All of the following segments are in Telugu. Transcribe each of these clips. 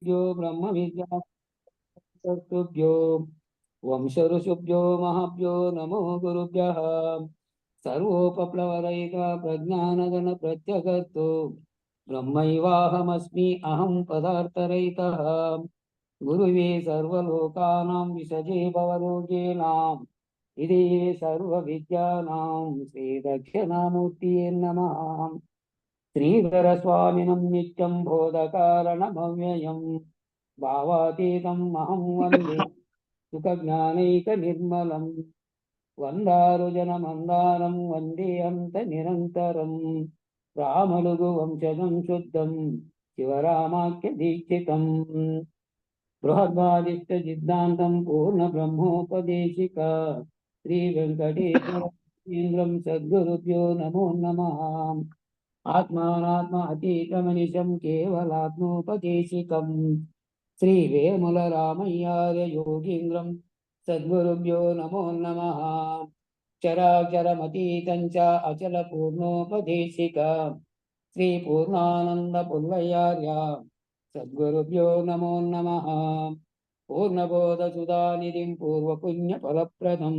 ऋषिभ्यो ब्रह्म विद्याभ्यो वंश ऋषिभ्यो महाभ्यो नमो गुरुभ्यः। सर्वोपप्लवरहिता प्रज्ञानगण प्रत्यगर्तो ब्रह्मैवाहमस्मि अहं पदार्थरहितः। गुरुवे सर्वलोकानां विषजे भवरोगिणां इति सर्वविद्यानां श्रीदक्षिणामूर्तये नमः। श्रीधरस्वामिनं नित्यं बोधकारणमव्ययं भावातीतं अहं वन्दे सुखज्ञानैकनिर्मलं। वन्दारुजनमन्दारं वन्दे हन्तनिरन्तरं रामलघुवंशजं शुद्धं शिवरामाख्यदीक्षितम्। बृहद्वादिष्टसिद्धान्तं पूर्णब्रह्मोपदेशिका श्रीवेङ्कटेश्वरेन्द्रं सद्गुरुभ्यो नमो नमः। आत्मानात्मा अतीतमनिशं केवलात्मोपदेशिकं श्रीवेमुलरामय्यार्य योगीन्द्रं सद्गुरुभ्यो नमो नमः। चराचरमतीतं च अचलपूर्णोपदेशिका श्रीपूर्णानन्दपुल्लयार्य सद्गुरुभ्यो नमो नमः। पूर्णबोधसुधानिधिं पूर्वपुण्यफलप्रदं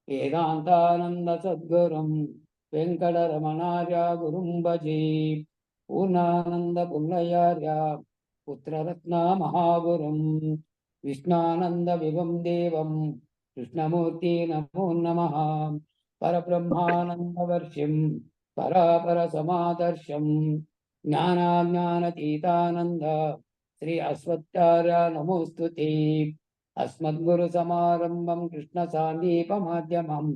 वेदान्तानन्दसद्गुरुं वेङ्कटरमणार्य गुरुं भजे। पूर्णानन्दपुल्लयार्य पुत्ररत्नमहागुरुं विष्णानन्दविभं देवं कृष्णमूर्ति नमो नमः। परब्रह्मानन्दवर्षिं परापरसमादर्शं ज्ञानाज्ञानतीतानन्द श्री अश्वत्थार्य नमोस्तुते। अस्मद्गुरुसमारम्भं कृष्णसान्दीपमाध्यमम्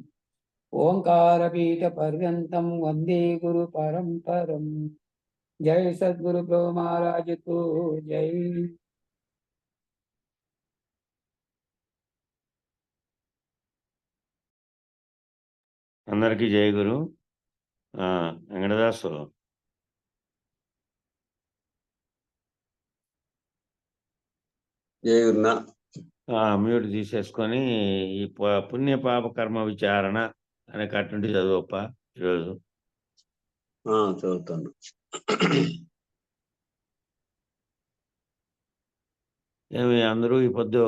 ओंकारपीठपर्यन्तं वन्दे गुरुपरम्परम्। जय सद्गुरु प्रभु महाराज को जय। అందరికీ జయ గురు. వెంకటదాసు జయ గురునా. మ్యూట్ తీసేసుకొని ఈ పుణ్య పాప కర్మ విచారణ అనే కట్టుండి చదువుప్ప ఈరోజు. చదువుతాను. ఏమి అందరూ ఈ పొద్దు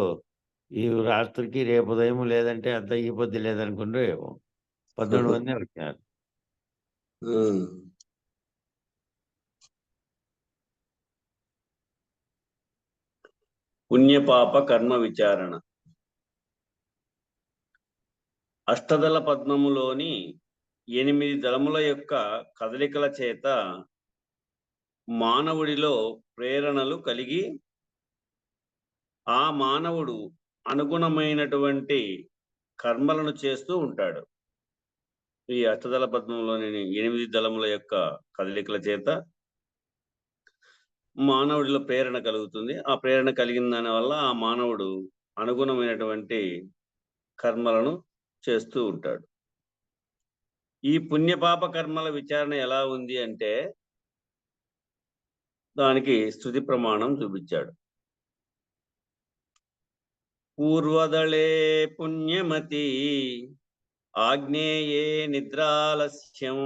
ఈ రాత్రికి రేపు ఉదయం లేదంటే అంత ఈ పొద్దు లేదనుకుంటూ 11 మంది వచ్చారు. పుణ్యపాప కర్మ విచారణ. అష్టదళ పద్మములోని 8 దళముల యొక్క కదలికల చేత మానవుడిలో ప్రేరణలు కలిగి ఆ మానవుడు అనుగుణమైనటువంటి కర్మలను చేస్తూ ఉంటాడు. ఈ అష్టదళ పద్మంలోని 8 దళముల యొక్క కదలికల చేత మానవుడిలో ప్రేరణ కలుగుతుంది. ఆ ప్రేరణ కలిగిన దాని వల్ల ఆ మానవుడు అనుగుణమైనటువంటి కర్మలను చేస్తూ ఉంటాడు. ఈ పుణ్యపాప కర్మల విచారణ ఎలా ఉంది అంటే దానికి స్తుతి ప్రమాణం చూపించాడు. పూర్వదళే పుణ్యమతి ఆగ్నేయే నిద్రాలస్యం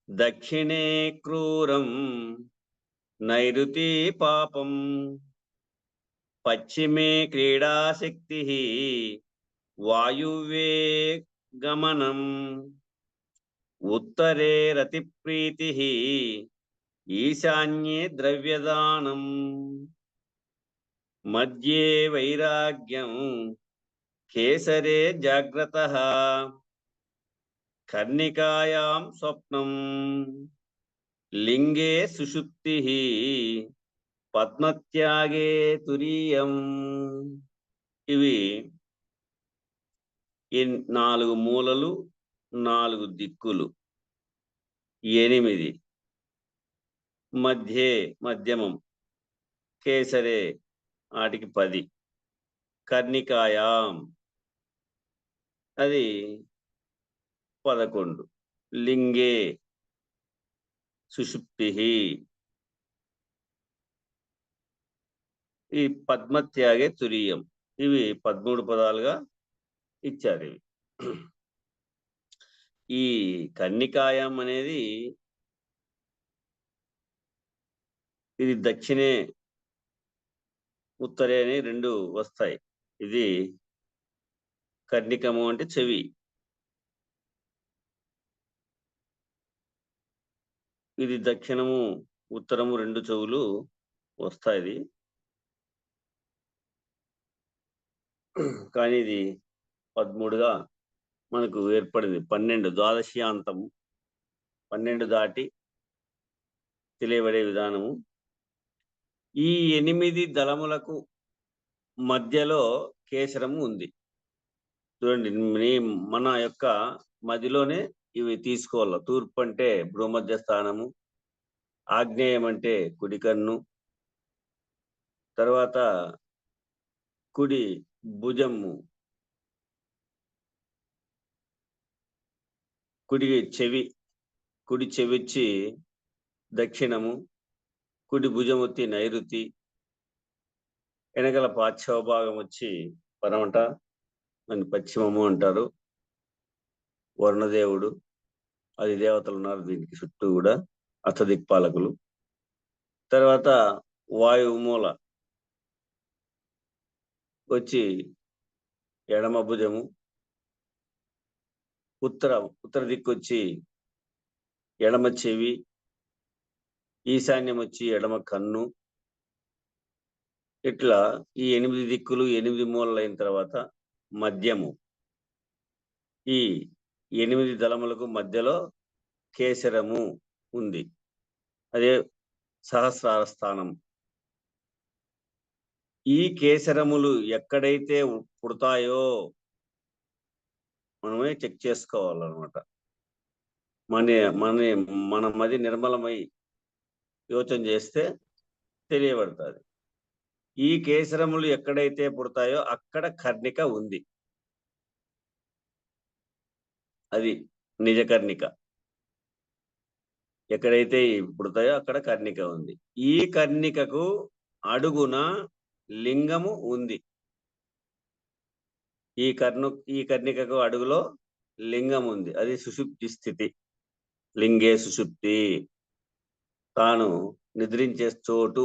దక్షిణే క్రూరం నైరుతి పాపం పశ్చిమే క్రీడాశక్తి వాయువ్యే గమనం ఉత్తరే రతిప్రీతి ఈశాన్యే ద్రవ్యదానం మధ్యే వైరాగ్యం కేసరే జాగ్రత్తః కర్ణికాయాం స్వప్నం లింగే సుషుప్తిః పద్మత్యాగే తురీయం. ఇవి 4 మూలలు, 4 దిక్కులు, 8 మధ్యే మధ్యమం, కేసరే వాటికి 10, కర్ణికాయాం అది 11, లింగే సుషుప్తి ఈ పద్మత్యాగే తురీయం. ఇవి 13 పదాలుగా ఇచ్చారు. ఇవి ఈ కర్ణికాయం అనేది ఇది దక్షిణే ఉత్తరే అని రెండు వస్తాయి. ఇది కర్ణికము అంటే చెవి. ఇది దక్షిణము ఉత్తరము రెండు చెవులు వస్తాయి. కానీ ఇది 13గా మనకు ఏర్పడింది. 12 ద్వాదశ్యాంతం 12 దాటి తెలియబడే విధానము. ఈ 8 దళములకు మధ్యలో కేసరము ఉంది. చూడండి, మన యొక్క మధ్యలోనే ఇవి తీసుకోవాలి. తూర్పు అంటే భూమధ్య స్థానము, ఆగ్నేయం అంటే కుడి కన్ను, తర్వాత కుడి భుజము, కుడి చెవిచ్చి దక్షిణము, కుడి భుజం వచ్చి నైరుతి, వెనకల పాశ్వ భాగం వచ్చి పరమట అని పశ్చిమము అంటారు. వర్ణదేవుడు, అది దేవతలు ఉన్నారు దీనికి చుట్టూ కూడా, అష్టదిక్పాలకులు. తర్వాత వాయువు మూల వచ్చి ఎడమ భుజము, ఉత్తర దిక్కు వచ్చి ఎడమ చెవి, ఈశాన్యం వచ్చి ఎడమ కన్ను. ఇట్లా ఈ 8 దిక్కులు 8 మూలలు అయిన తర్వాత మధ్యము, ఈ 8 దళములకు మధ్యలో కేసరము ఉంది. అదే సహస్రార స్థానం. ఈ కేసరములు ఎక్కడైతే పుడతాయో మనమే చెక్ చేసుకోవాలన్నమాట. మన మది నిర్మలమై యోచన చేస్తే తెలియబడుతుంది. ఈ కేసరములు ఎక్కడైతే పుడతాయో అక్కడ కర్ణిక ఉంది. అది నిజ కర్ణిక. ఎక్కడైతే పుడతాయో అక్కడ కర్ణిక ఉంది. ఈ కర్ణికకు అడుగున లింగము ఉంది. ఈ కర్ణికకు అడుగులో లింగం ఉంది. అది సుషుప్తి స్థితి. లింగే సుషుప్తి, తాను నిద్రించే చోటు.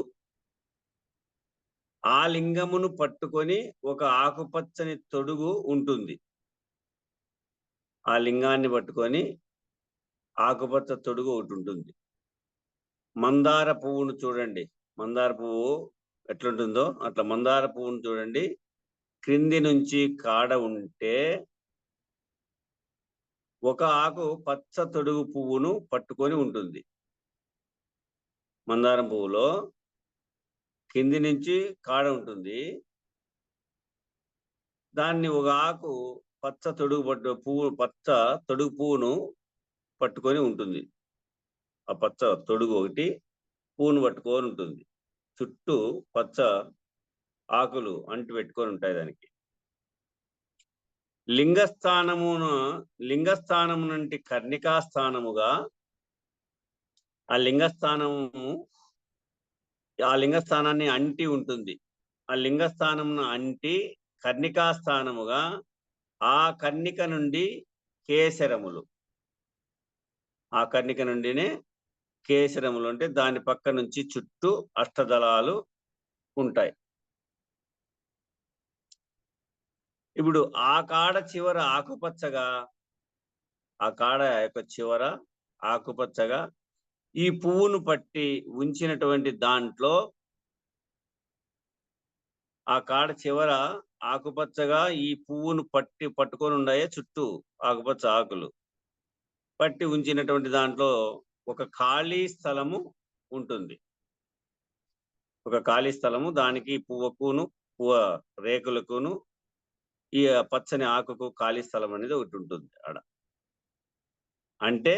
ఆ లింగమును పట్టుకొని ఒక ఆకుపచ్చని తొడుగు ఉంటుంది. ఆ లింగాన్ని పట్టుకొని ఆకుపచ్చ తొడుగు ఒకటి ఉంటుంది. మందార పువ్వును చూడండి. మందార పువ్వు ఎట్లుంటుందో అట్లా మందార పువ్వును చూడండి. క్రింది నుంచి కాడ ఉంటే ఒక ఆకు పచ్చ తొడుగు పువ్వును పట్టుకొని ఉంటుంది. మందారం పువ్వులో కింది నుంచి కాడ ఉంటుంది. దాన్ని ఒక ఆకు పచ్చ తొడుగు పువ్వును పట్టుకొని ఉంటుంది. ఆ పచ్చ తొడుగు ఒకటి పువ్వును పట్టుకొని ఉంటుంది. చుట్టూ పచ్చ ఆకులు అంటు పెట్టుకొని ఉంటాయి దానికి. లింగస్థానము నుండి కర్ణికా స్థానముగా ఆ లింగస్థానాన్ని అంటి ఉంటుంది. ఆ లింగస్థానమును అంటి కర్ణికా స్థానముగా ఆ కర్ణిక నుండి కేసరములు, ఆ కర్ణిక నుండినే కేసరములు అంటే దాని పక్క నుంచి చుట్టూ అష్టదళాలు ఉంటాయి. ఇప్పుడు ఆ కాడ చివర ఆకుపచ్చగా, ఆ కాడ యొక్క చివర ఆకుపచ్చగా ఈ పువ్వును పట్టి ఉంచినటువంటి దాంట్లో, ఆ కాడ చివర ఆకుపచ్చగా ఈ పువ్వును పట్టుకొని ఉన్నాయే చుట్టూ ఆకుపచ్చ ఆకులు పట్టి ఉంచినటువంటి దాంట్లో ఒక ఖాళీ స్థలము ఉంటుంది. ఒక ఖాళీ స్థలము, దానికి పువ్వు రేకులకును ఈ పచ్చని ఆకుకు ఖాళీ స్థలం అనేది ఒకటి ఉంటుంది ఆడ. అంటే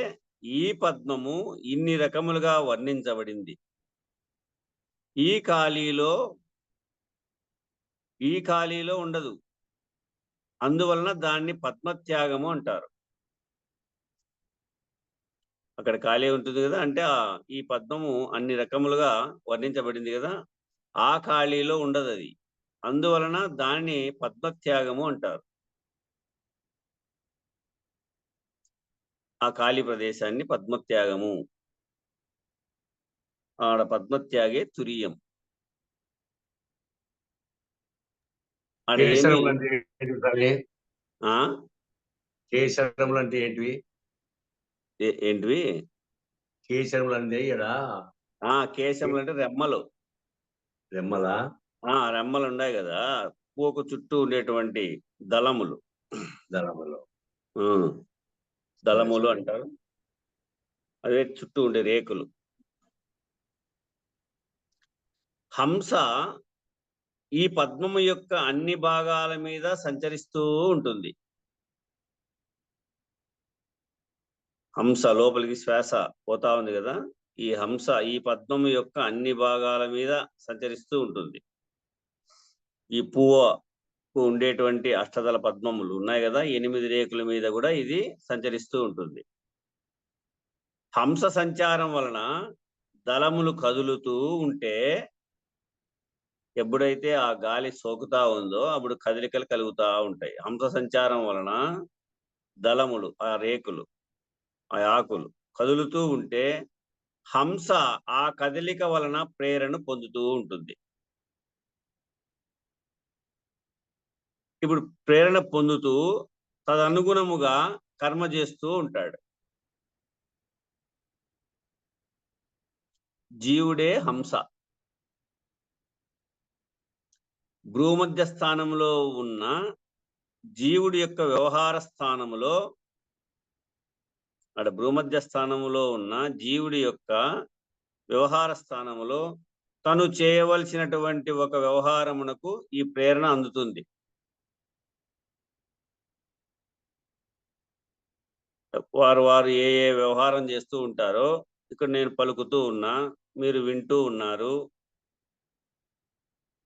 ఈ పద్మము ఇన్ని రకములుగా వర్ణించబడింది. ఈ ఖాళీలో ఉండదు. అందువలన దాన్ని పద్మత్యాగము అంటారు. అక్కడ ఖాళీ ఉంటుంది కదా, అంటే ఈ పద్మము అన్ని రకములుగా వర్ణించబడింది కదా, ఆ ఖాళీలో ఉండదు అది. అందువలన దాన్ని పద్మత్యాగము అంటారు. ఆ ఖాళీ ప్రదేశాన్ని పద్మత్యాగము. ఆడ పద్మత్యాగే తురియం. ఆడ ఏమి కేసరములు అంటే ఏంటివి స్వామి? ఆ కేసరములు అంటే ఏంటివి? ఏంటివి? కేసరములు అంటే ఇక్కడ కేశములు అంటే రెమ్మలు. రెమ్మలా? రెమ్మలు ఉన్నాయి కదా, పూకు చుట్టూ ఉండేటువంటి దళములు. దళములు. దళములు అంటారు. అదే చుట్టూ ఉండే రేకులు. హంస ఈ పద్మము యొక్క అన్ని భాగాల మీద సంచరిస్తూ ఉంటుంది. హంస లోపలికి శ్వాస పోతా ఉంది కదా, ఈ హంస ఈ పద్మము యొక్క అన్ని భాగాల మీద సంచరిస్తూ ఉంటుంది. ఈ పువ్వుకు ఉండేటువంటి అష్టదళ పద్మములు ఉన్నాయి కదా, 8 రేకుల మీద కూడా ఇది సంచరిస్తూ ఉంటుంది. హంస సంచారం వలన దళములు కదులుతూ ఉంటే ఎప్పుడైతే ఆ గాలి సోకుతా ఉందో అప్పుడు కదలికలు కలుగుతూ ఉంటాయి. హంస సంచారం వలన దళములు, ఆ రేకులు, ఆ ఆకులు కదులుతూ ఉంటే హంస ఆ కదలిక వలన ప్రేరణ పొందుతూ ఉంటుంది. ఇప్పుడు ప్రేరణ పొందుతూ తదనుగుణముగా కర్మ చేస్తూ ఉంటాడు. జీవుడే హంస. భూమధ్య స్థానంలో ఉన్న జీవుడి యొక్క వ్యవహార స్థానములో, భూమధ్య స్థానములో ఉన్న జీవుడి యొక్క వ్యవహార స్థానములో తను చేయవలసినటువంటి ఒక వ్యవహారమునకు ఈ ప్రేరణ అందుతుంది. వారు ఏ ఏ వ్యవహారం చేస్తూ ఉంటారో, ఇక్కడ నేను పలుకుతూ ఉన్నా, మీరు వింటూ ఉన్నారు.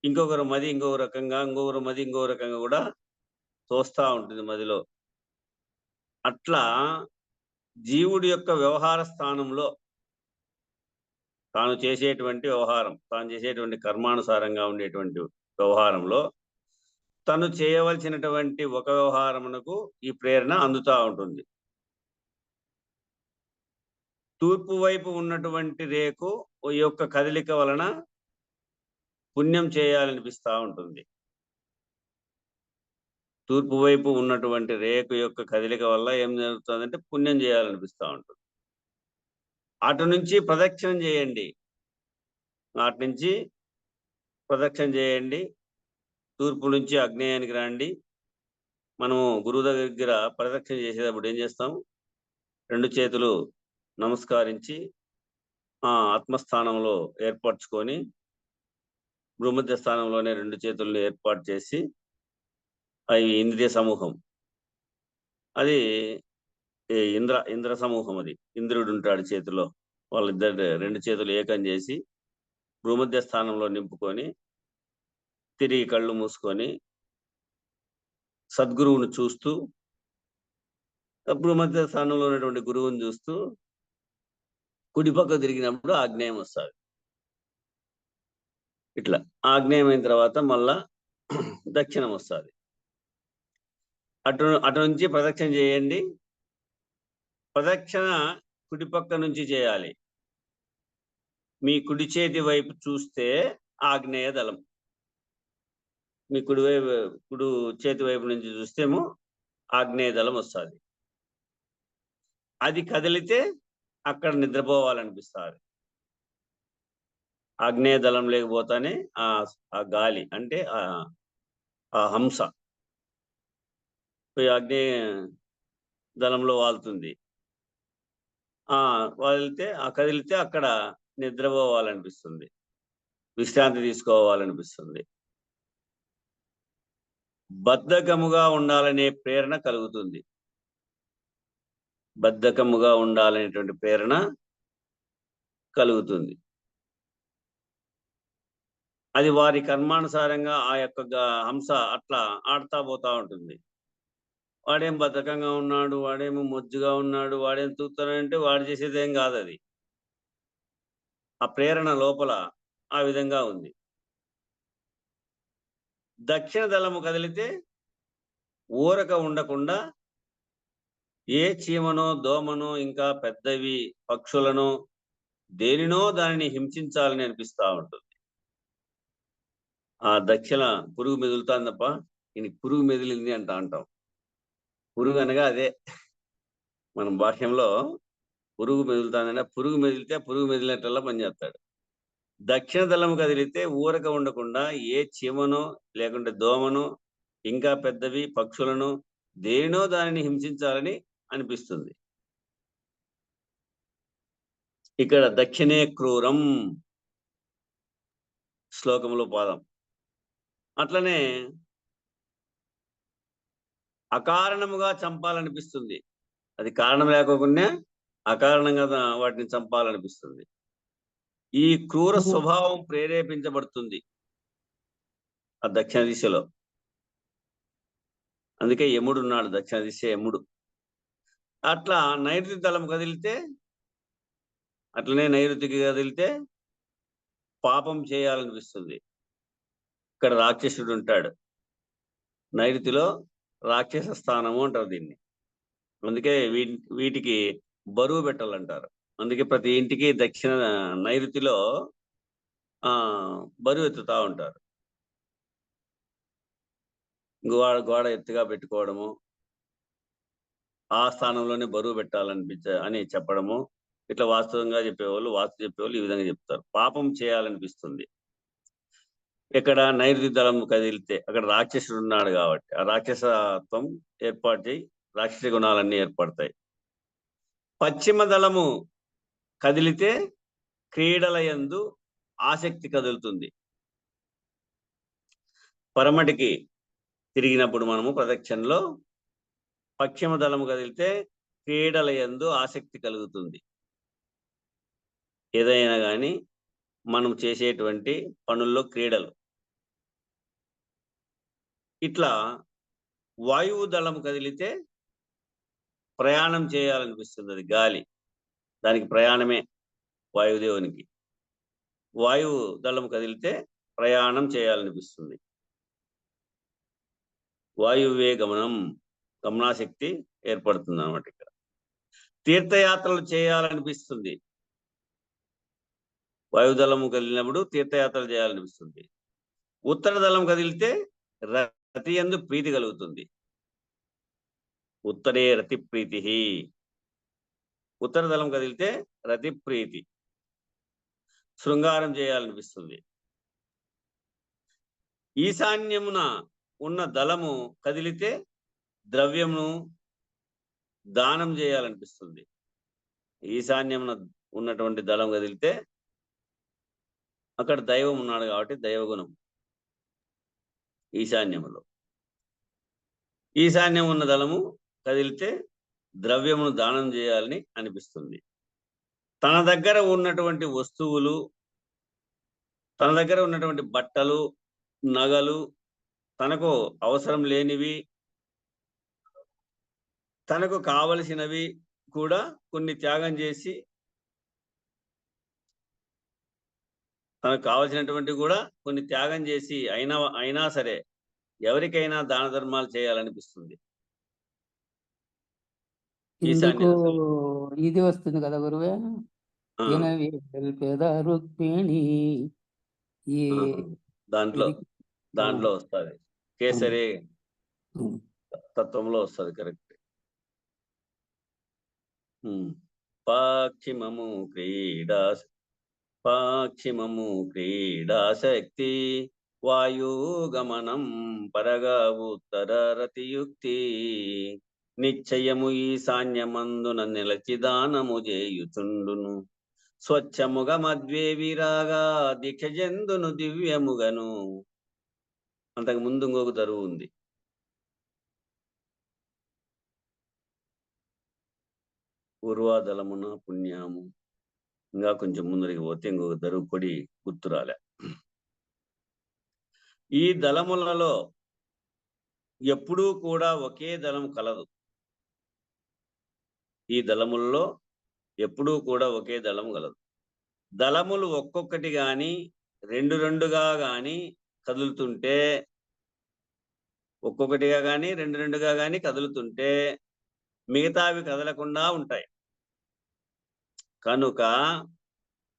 ఇంకొకరు మది ఇంకొక రకంగా, ఇంకొకరు మది ఇంకొక రకంగా కూడా తోస్తూ ఉంటుంది మదిలో. అట్లా జీవుడి యొక్క వ్యవహార స్థానంలో తాను చేసేటువంటి వ్యవహారం, తాను చేసేటువంటి కర్మానుసారంగా ఉండేటువంటి వ్యవహారంలో తను చేయవలసినటువంటి ఒక వ్యవహారమునకు ఈ ప్రేరణ అందుతూ ఉంటుంది. తూర్పు వైపు ఉన్నటువంటి రేకు ఈ యొక్క కదలిక వలన పుణ్యం చేయాలనిపిస్తూ ఉంటుంది. తూర్పు వైపు ఉన్నటువంటి రేకు యొక్క కదలిక వల్ల ఏం జరుగుతుందంటే పుణ్యం చేయాలనిపిస్తూ ఉంటుంది. అటు నుంచి ప్రదక్షిణం చేయండి, అటు నుంచి ప్రదక్షిణం చేయండి. తూర్పు నుంచి ఆగ్నేయానికి రండి. మనము గురువు దగ్గర ప్రదక్షిణ చేసేటప్పుడు ఏం చేస్తాం? 2 చేతులు నమస్కరించి ఆత్మస్థానంలో ఏర్పరచుకొని, భూమధ్య స్థానంలోనే 2 చేతులను ఏర్పాటు చేసి, అవి ఇంద్రియ సమూహం, అది ఇంద్ర సమూహం, అది ఇంద్రుడు ఉంటాడు చేతిలో. వాళ్ళిద్దరు 2 చేతులు ఏకం చేసి భూమధ్య స్థానంలో నింపుకొని తిరిగి కళ్ళు మూసుకొని సద్గురువును చూస్తూ, భూమధ్య స్థానంలో ఉన్నటువంటి గురువుని చూస్తూ కుడిపక్క తిరిగినప్పుడు ఆగ్నేయం వస్తుంది. ఇట్లా ఆగ్నేయం అయిన తర్వాత మళ్ళా దక్షిణం వస్తుంది. అటు నుంచి ప్రదక్షిణ చేయండి. ప్రదక్షిణ కుడిపక్క నుంచి చేయాలి. మీ కుడి చేతి వైపు చూస్తే ఆగ్నేయ దళం, మీ కుడి చేతి వైపు నుంచి చూస్తేమో ఆగ్నేయ దళం వస్తుంది. అది కదిలితే అక్కడ నిద్రపోవాలనిపిస్తుంది. ఆగ్నేయ దళం లేకపోతేనే ఆ గాలి అంటే ఆ హంస ఆగ్నేయ దళంలో వాళ్తుంది. కదిలితే అక్కడ నిద్రపోవాలనిపిస్తుంది, విశ్రాంతి తీసుకోవాలనిపిస్తుంది. బద్ధకముగా ఉండాలనే ప్రేరణ కలుగుతుంది. బద్ధకముగా ఉండాలనేటువంటి ప్రేరణ కలుగుతుంది. అది వారి కర్మానుసారంగా ఆ యొక్క హంస అట్లా ఆడుతా పోతా ఉంటుంది. వాడేం బద్ధకంగా ఉన్నాడు, వాడేమో మొజ్జుగా ఉన్నాడు, వాడేం తూగుతాడంటే వాడు చేసేదేం కాదు. అది ఆ ప్రేరణ లోపల ఆ విధంగా ఉంది. దక్షిణ దళము కదిలితే ఊరక ఉండకుండా ఏ చీమనో, దోమనో, ఇంకా పెద్దవి పక్షులను దేనినో దానిని హింసించాలని అనిపిస్తూ ఉంటుంది. ఆ దక్షిణ పురుగు మెదులుతాను తప్ప ఈయన పురుగు మెదిలింది అంటాం. పురుగు అనగా అదే మన భాష్యంలో పురుగు మెదులుతానంటే పురుగు మెదిలితే పురుగు మెదిలినట్లల్లా పనిచేస్తాడు. దక్షిణ దళము కదిలితే ఊరక ఉండకుండా ఏ చీమనో లేకుంటే దోమనో ఇంకా పెద్దవి పక్షులను దేనినో దానిని హింసించాలని అనిపిస్తుంది. ఇక్కడ దక్షిణే క్రూరం శ్లోకంలో పాదం. అట్లనే అకారణముగా చంపాలనిపిస్తుంది. అది కారణం లేకోకుండా అకారణంగా వాటిని చంపాలనిపిస్తుంది. ఈ క్రూర స్వభావం ప్రేరేపించబడుతుంది ఆ దక్షిణ దిశలో. అందుకే యముడు ఉన్నాడు, దక్షిణ దిశ యముడు. అట్లా నైరుతి దళం కదిలితే, అట్లనే నైరుతికి కదిలితే పాపం చేయాలనిపిస్తుంది. ఇక్కడ రాక్షసుడు ఉంటాడు. నైరుతిలో రాక్షస స్థానము అంటారు దీన్ని. అందుకే వీటికి బరువు పెట్టాలంటారు. అందుకే ప్రతి ఇంటికి దక్షిణ నైరుతిలో బరువు ఎత్తుతా ఉంటారు. గోడ ఎత్తుగా పెట్టుకోవడము, ఆ స్థానంలోనే బరువు అని చెప్పడము. ఇట్లా వాస్తవంగా చెప్పేవాళ్ళు, వాస్తు చెప్పేవాళ్ళు ఈ విధంగా చెప్తారు. పాపం చేయాలనిపిస్తుంది. ఇక్కడ నైరుతి దళం కదిలితే అక్కడ రాక్షసుడు ఉన్నాడు కాబట్టి ఆ రాక్షసత్వం ఏర్పాటు చేయి రాక్షస గుణాలన్నీ ఏర్పడతాయి. పశ్చిమ దళము కదిలితే క్రీడల యందు ఆసక్తి కదులుతుంది. పరమటికి తిరిగినప్పుడు మనము ప్రదక్షిణలో పశ్చిమ దళము కదిలితే క్రీడల యందు ఆసక్తి కలుగుతుంది. ఏదైనా కానీ మనం చేసేటువంటి పనుల్లో క్రీడలు. ఇట్లా వాయువు దళము కదిలితే ప్రయాణం చేయాలనిపిస్తుంది. అది గాలి, దానికి ప్రయాణమే వాయుదేవునికి. వాయువు దళము కదిలితే ప్రయాణం చేయాలనిపిస్తుంది. వాయువే గమనం, గమనాశక్తి ఏర్పడుతుంది అన్నమాట. ఇక్కడ తీర్థయాత్రలు చేయాలనిపిస్తుంది. వాయుదళము కదిలినప్పుడు తీర్థయాత్రలు చేయాలనిపిస్తుంది. ఉత్తర దళం కదిలితే రతి యందు ప్రీతి కలుగుతుంది. ఉత్తరే రతి ప్రీతి. ఉత్తర దళం కదిలితే రతి ప్రీతి, శృంగారం చేయాలనిపిస్తుంది. ఈశాన్యమున ఉన్న దళము కదిలితే ద్రవ్యమును దానం చేయాలనిపిస్తుంది. ఈశాన్యమున ఉన్నటువంటి దళం కదిలితే అక్కడ దైవం ఉన్నాడు కాబట్టి దైవగుణం ఈశాన్యములో. ఈశాన్యం ఉన్న దళము కదిలితే ద్రవ్యమును దానం చేయాలని అనిపిస్తుంది. తన దగ్గర ఉన్నటువంటి వస్తువులు, తన దగ్గర ఉన్నటువంటి బట్టలు, నగలు, తనకు అవసరం లేనివి, తనకు కావలసినవి కూడా కొన్ని త్యాగం చేసి, తనకు కావలసినటువంటి కూడా కొన్ని త్యాగం చేసి అయినా సరే ఎవరికైనా దాన ధర్మాలు చేయాలనిపిస్తుంది. ఇది వస్తుంది కదా గురువే, పేద రుక్మిణి, దాంట్లో వస్తుంది. కేసరి తత్వంలో వస్తుంది. కరెక్ట్. పాక్షిమము క్రీడాశక్తి వాయుగమనం పరగా ఉత్తర రతియుక్తి నిశ్చయము ఈశాన్యమందున నిలచి దానము చేయుచుండును స్వచ్ఛముగా మద్వేవిరాగా దీక్ష జందును దివ్యముగను. అంతకు ముందు ఇంకొక దరువు ఉంది. పూర్వాదళమున పుణ్యము, ఇంకా కొంచెం ముందరికి పోతే ఇంకొక దరువు కొడి గుర్తురాలే. ఈ దళములలో ఎప్పుడూ కూడా ఒకే దళం కలదు. ఈ దళములలో ఎప్పుడూ కూడా ఒకే దళం కలదు. దళములు ఒక్కొక్కటి గాని రెండుగా గాని కదులుతుంటే, ఒక్కొక్కటిగా గాని రెండుగా గాని కదులుతుంటే మిగతావి కదలకుండా ఉంటాయి. కనుక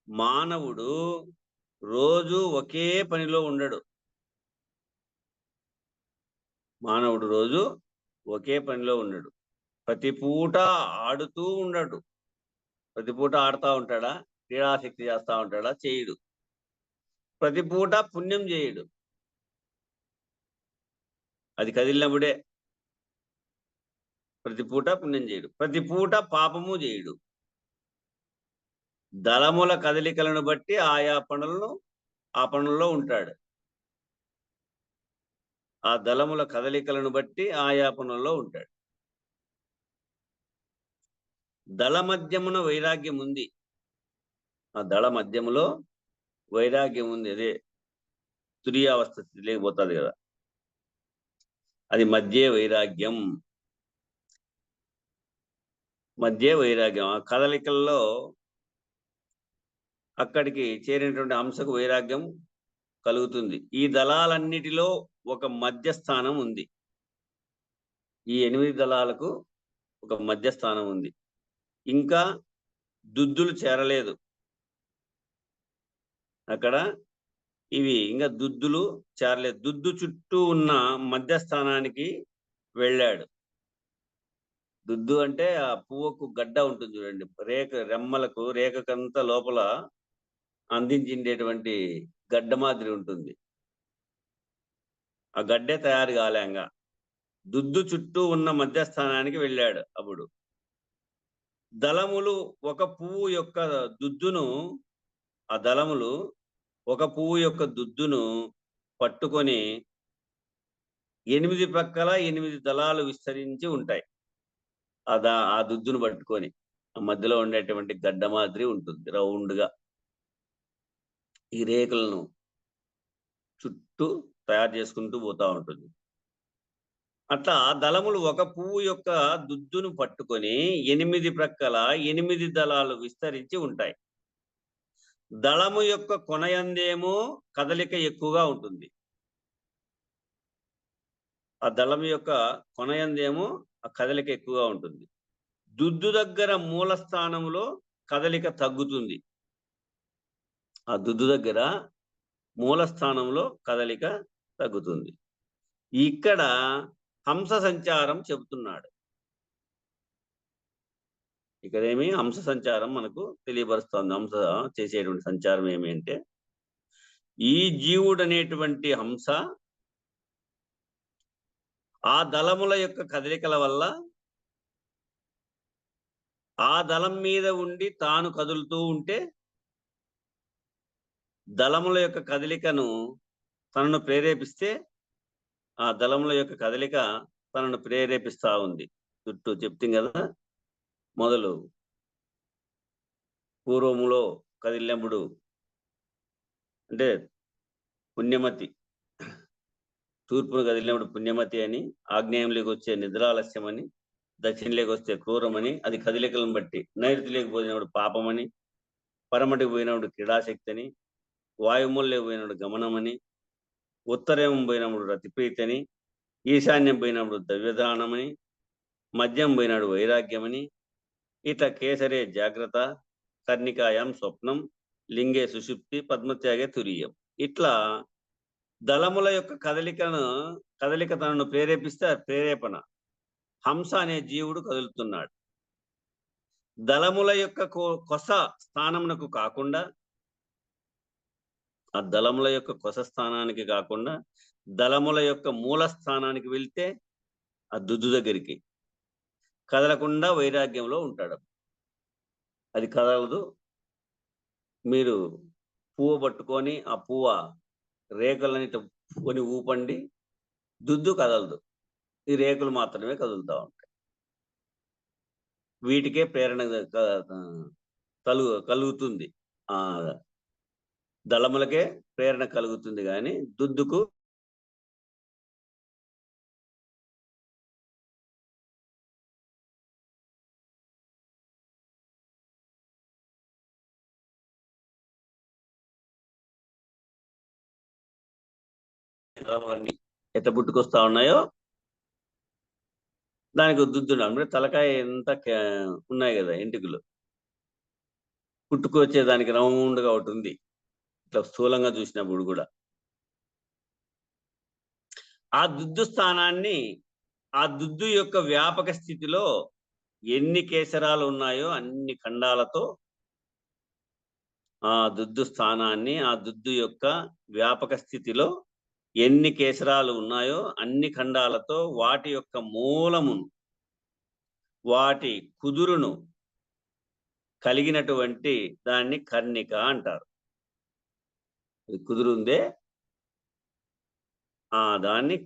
మానవుడు రోజు ఒకే పనిలో ఉండడు. మానవుడు రోజు ఒకే పనిలో ఉండడు. ప్రతి పూట ఆడుతూ ఉండడు. ప్రతి పూట ఆడుతూ ఉంటాడా? క్రీడాశక్తి చేస్తూ ఉంటాడా? చేయడు. ప్రతి పూట పుణ్యం చేయడు. అది కదిలినప్పుడే. ప్రతి పూట పుణ్యం చేయడు. ప్రతి పూట పాపము చేయడు. దళముల కదలికలను బట్టి ఆయా ఆ పనుల్లో ఉంటాడు. ఆ దళముల కదలికలను బట్టి ఆయా పనుల్లో ఉంటాడు. దళ మధ్యమున వైరాగ్యం ఉంది. ఆ దళ మధ్యములో వైరాగ్యం ఉంది. అదే తురియావస్థ స్థితిలోకి పోతుంది కదా, అది మధ్య వైరాగ్యం. మధ్య వైరాగ్యం ఆ కదలికల్లో అక్కడికి చేరినటువంటి అంశకు వైరాగ్యం కలుగుతుంది. ఈ దళాలన్నిటిలో ఒక మధ్యస్థానం ఉంది. ఈ 8 దళాలకు ఒక మధ్యస్థానం ఉంది. ఇంకా దుద్దులు చేరలేదు అక్కడ. ఇవి ఇంకా దుద్దులు చేరలేదు. దుద్దు చుట్టూ ఉన్న మధ్యస్థానానికి వెళ్ళాడు. దుద్దు అంటే ఆ పువ్వుకు గడ్డ ఉంటుంది చూడండి, రెమ్మలకు రేఖకంతా లోపల అందించేటువంటి గడ్డ మాదిరి ఉంటుంది. ఆ గడ్డే తయారు కాలేంగా. దుద్దు చుట్టూ ఉన్న మధ్యస్థానానికి వెళ్ళాడు. అప్పుడు దళములు ఒక పువ్వు యొక్క దుద్దును, ఆ దళములు ఒక పువ్వు యొక్క దుద్దును పట్టుకొని 8 పక్కల 8 దళాలు విస్తరించి ఉంటాయి. ఆ దుద్దును పట్టుకొని ఆ మధ్యలో ఉండేటువంటి గడ్డ మాదిరి ఉంటుంది రౌండ్గా. ఈ రేకులను చుట్టూ తయారు చేసుకుంటూ పోతా ఉంటుంది. అట్లా దళములు ఒక పువ్వు యొక్క దుద్దును పట్టుకొని 8 ప్రక్కల 8 దళాలు విస్తరించి ఉంటాయి. దళము యొక్క కొనయందేమో కదలిక ఎక్కువగా ఉంటుంది. ఆ దళము యొక్క కొనయందేమో ఆ కదలిక ఎక్కువగా ఉంటుంది. దుద్దు దగ్గర మూల స్థానంలో కదలిక తగ్గుతుంది. ఆ దుద్దు దగ్గర మూల స్థానంలో కదలిక తగ్గుతుంది. ఇక్కడ హంస సంచారం చెబుతున్నాడు. ఇక్కడేమి హంస సంచారం మనకు తెలియపరుస్తోంది. హంస చేసేటువంటి సంచారం ఏమి అంటే, ఈ జీవుడు అనేటువంటి హంస ఆ దళముల యొక్క కదలికల వల్ల ఆ దళం మీద ఉండి తాను కదులుతూ ఉంటే దళముల యొక్క కదలికను తనను ప్రేరేపిస్తే ఆ దళముల యొక్క కదలిక తనను ప్రేరేపిస్తా ఉంది. చుట్టూ చెప్తాం కదా, మొదలు పూర్వములో కదిలినప్పుడు అంటే పుణ్యమతి, తూర్పును కదిలినప్పుడు పుణ్యమతి అని, ఆగ్నేయంలోకి వచ్చే నిద్రాలస్యం అని, దక్షిణలోకి వస్తే క్రూరమని, అది కదలికలను బట్టి, నైరుతిలోకి పోయినప్పుడు పాపమని, పరమటికి పోయినప్పుడు క్రీడాశక్తి అని, వాయుమూలలోకి పోయినప్పుడు గమనమని, ఉత్తరేమం పోయినప్పుడు రతిప్రీతి అని, ఈశాన్యం పోయినప్పుడు ద్రవ్యదానమని, మద్యం పోయినాడు వైరాగ్యమని, ఇట్లా కేసరే జాగ్రత్త, కర్ణికాయం స్వప్నం, లింగే సుషుప్తి, పద్మత్యాగే తురీయం. ఇట్లా దళముల యొక్క కదలిక తనను ప్రేరేపిస్తే ప్రేరేపణ. హంస అనే జీవుడు కదులుతున్నాడు. దళముల యొక్క కొస స్థానమునకు కాకుండా, ఆ దళముల యొక్క కొస స్థానానికి కాకుండా దళముల యొక్క మూల స్థానానికి వెళ్తే ఆ దుద్దు దగ్గరికి కదలకుండా వైరాగ్యంలో ఉంటాడు. అది కదలదు. మీరు పువ్వు పట్టుకొని ఆ పువ్వ రేకులని కొని ఊపండి, దుద్దు కదలదు. ఈ రేకులు మాత్రమే కదులుతూ ఉంటాయి. వీటికే ప్రేరణ కలుగుతుంది. ఆ దళములకే ప్రేరణ కలుగుతుంది కానీ దుద్దుకు ఎట్లా పుట్టుకొస్తా ఉన్నాయో దానికి దుద్దుడు అంటే తలకాయ ఎంత ఉన్నాయి కదా ఎంటుకలు, పుట్టుకొచ్చేదానికి రౌండ్గా ఒకటి ఉంది, ఇట్లా స్థూలంగా చూసినప్పుడు కూడా. ఆ దుద్దు స్థానాన్ని, ఆ దుద్దు యొక్క వ్యాపక స్థితిలో ఎన్ని కేసరాలు ఉన్నాయో అన్ని ఖండాలతో ఆ దుద్దు స్థానాన్ని, ఆ దుద్దు యొక్క వ్యాపక స్థితిలో ఎన్ని కేసరాలు ఉన్నాయో అన్ని ఖండాలతో వాటి యొక్క మూలమును, వాటి కుదురును కలిగినటువంటి దాన్ని కర్ణిక అంటారు. కుదురుందే దాన్ని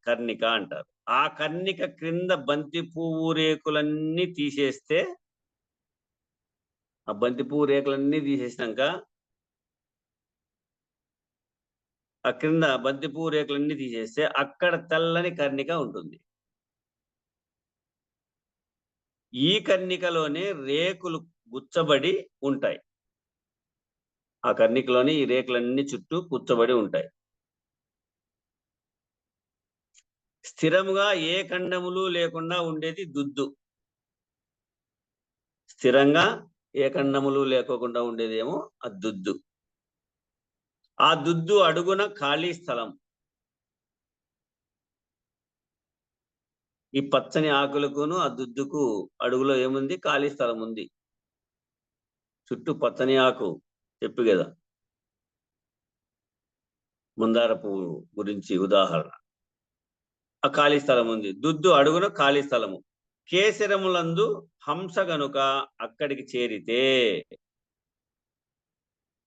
కర్ణిక అంటారు. ఆ కర్ణిక క్రింద బంతి పువ్వు రేకులన్నీ తీసేస్తే, ఆ బంతి పువ్వు రేకులన్నీ తీసేసినాక ఆ క్రింద బంతి పువ్వు రేకులన్నీ తీసేస్తే అక్కడ తెల్లని కర్ణిక ఉంటుంది. ఈ కర్ణికలోనే రేకులు గుచ్చబడి ఉంటాయి. ఆ కర్ణికలోని ఈ రేకులన్నీ చుట్టూ కూర్చబడి ఉంటాయి. స్థిరముగా ఏ ఖండములు లేకుండా ఉండేది దుద్దు. స్థిరంగా ఏ ఖండములు లేకోకుండా ఉండేదేమో ఆ దుద్దు. ఆ దుద్దు అడుగున ఖాళీ స్థలం. ఈ పచ్చని ఆకులకును ఆ దుద్దుకు అడుగులో ఏముంది? ఖాళీ స్థలం ఉంది. చుట్టూ పచ్చని ఆకు చెప్పు కదా, మందార పువ్వు గురించి ఉదాహరణ. ఆ ఖాళీ స్థలం ఉంది. దుద్దు అడుగున ఖాళీ స్థలము. కేసరములందు హంస గనుక అక్కడికి చేరితే,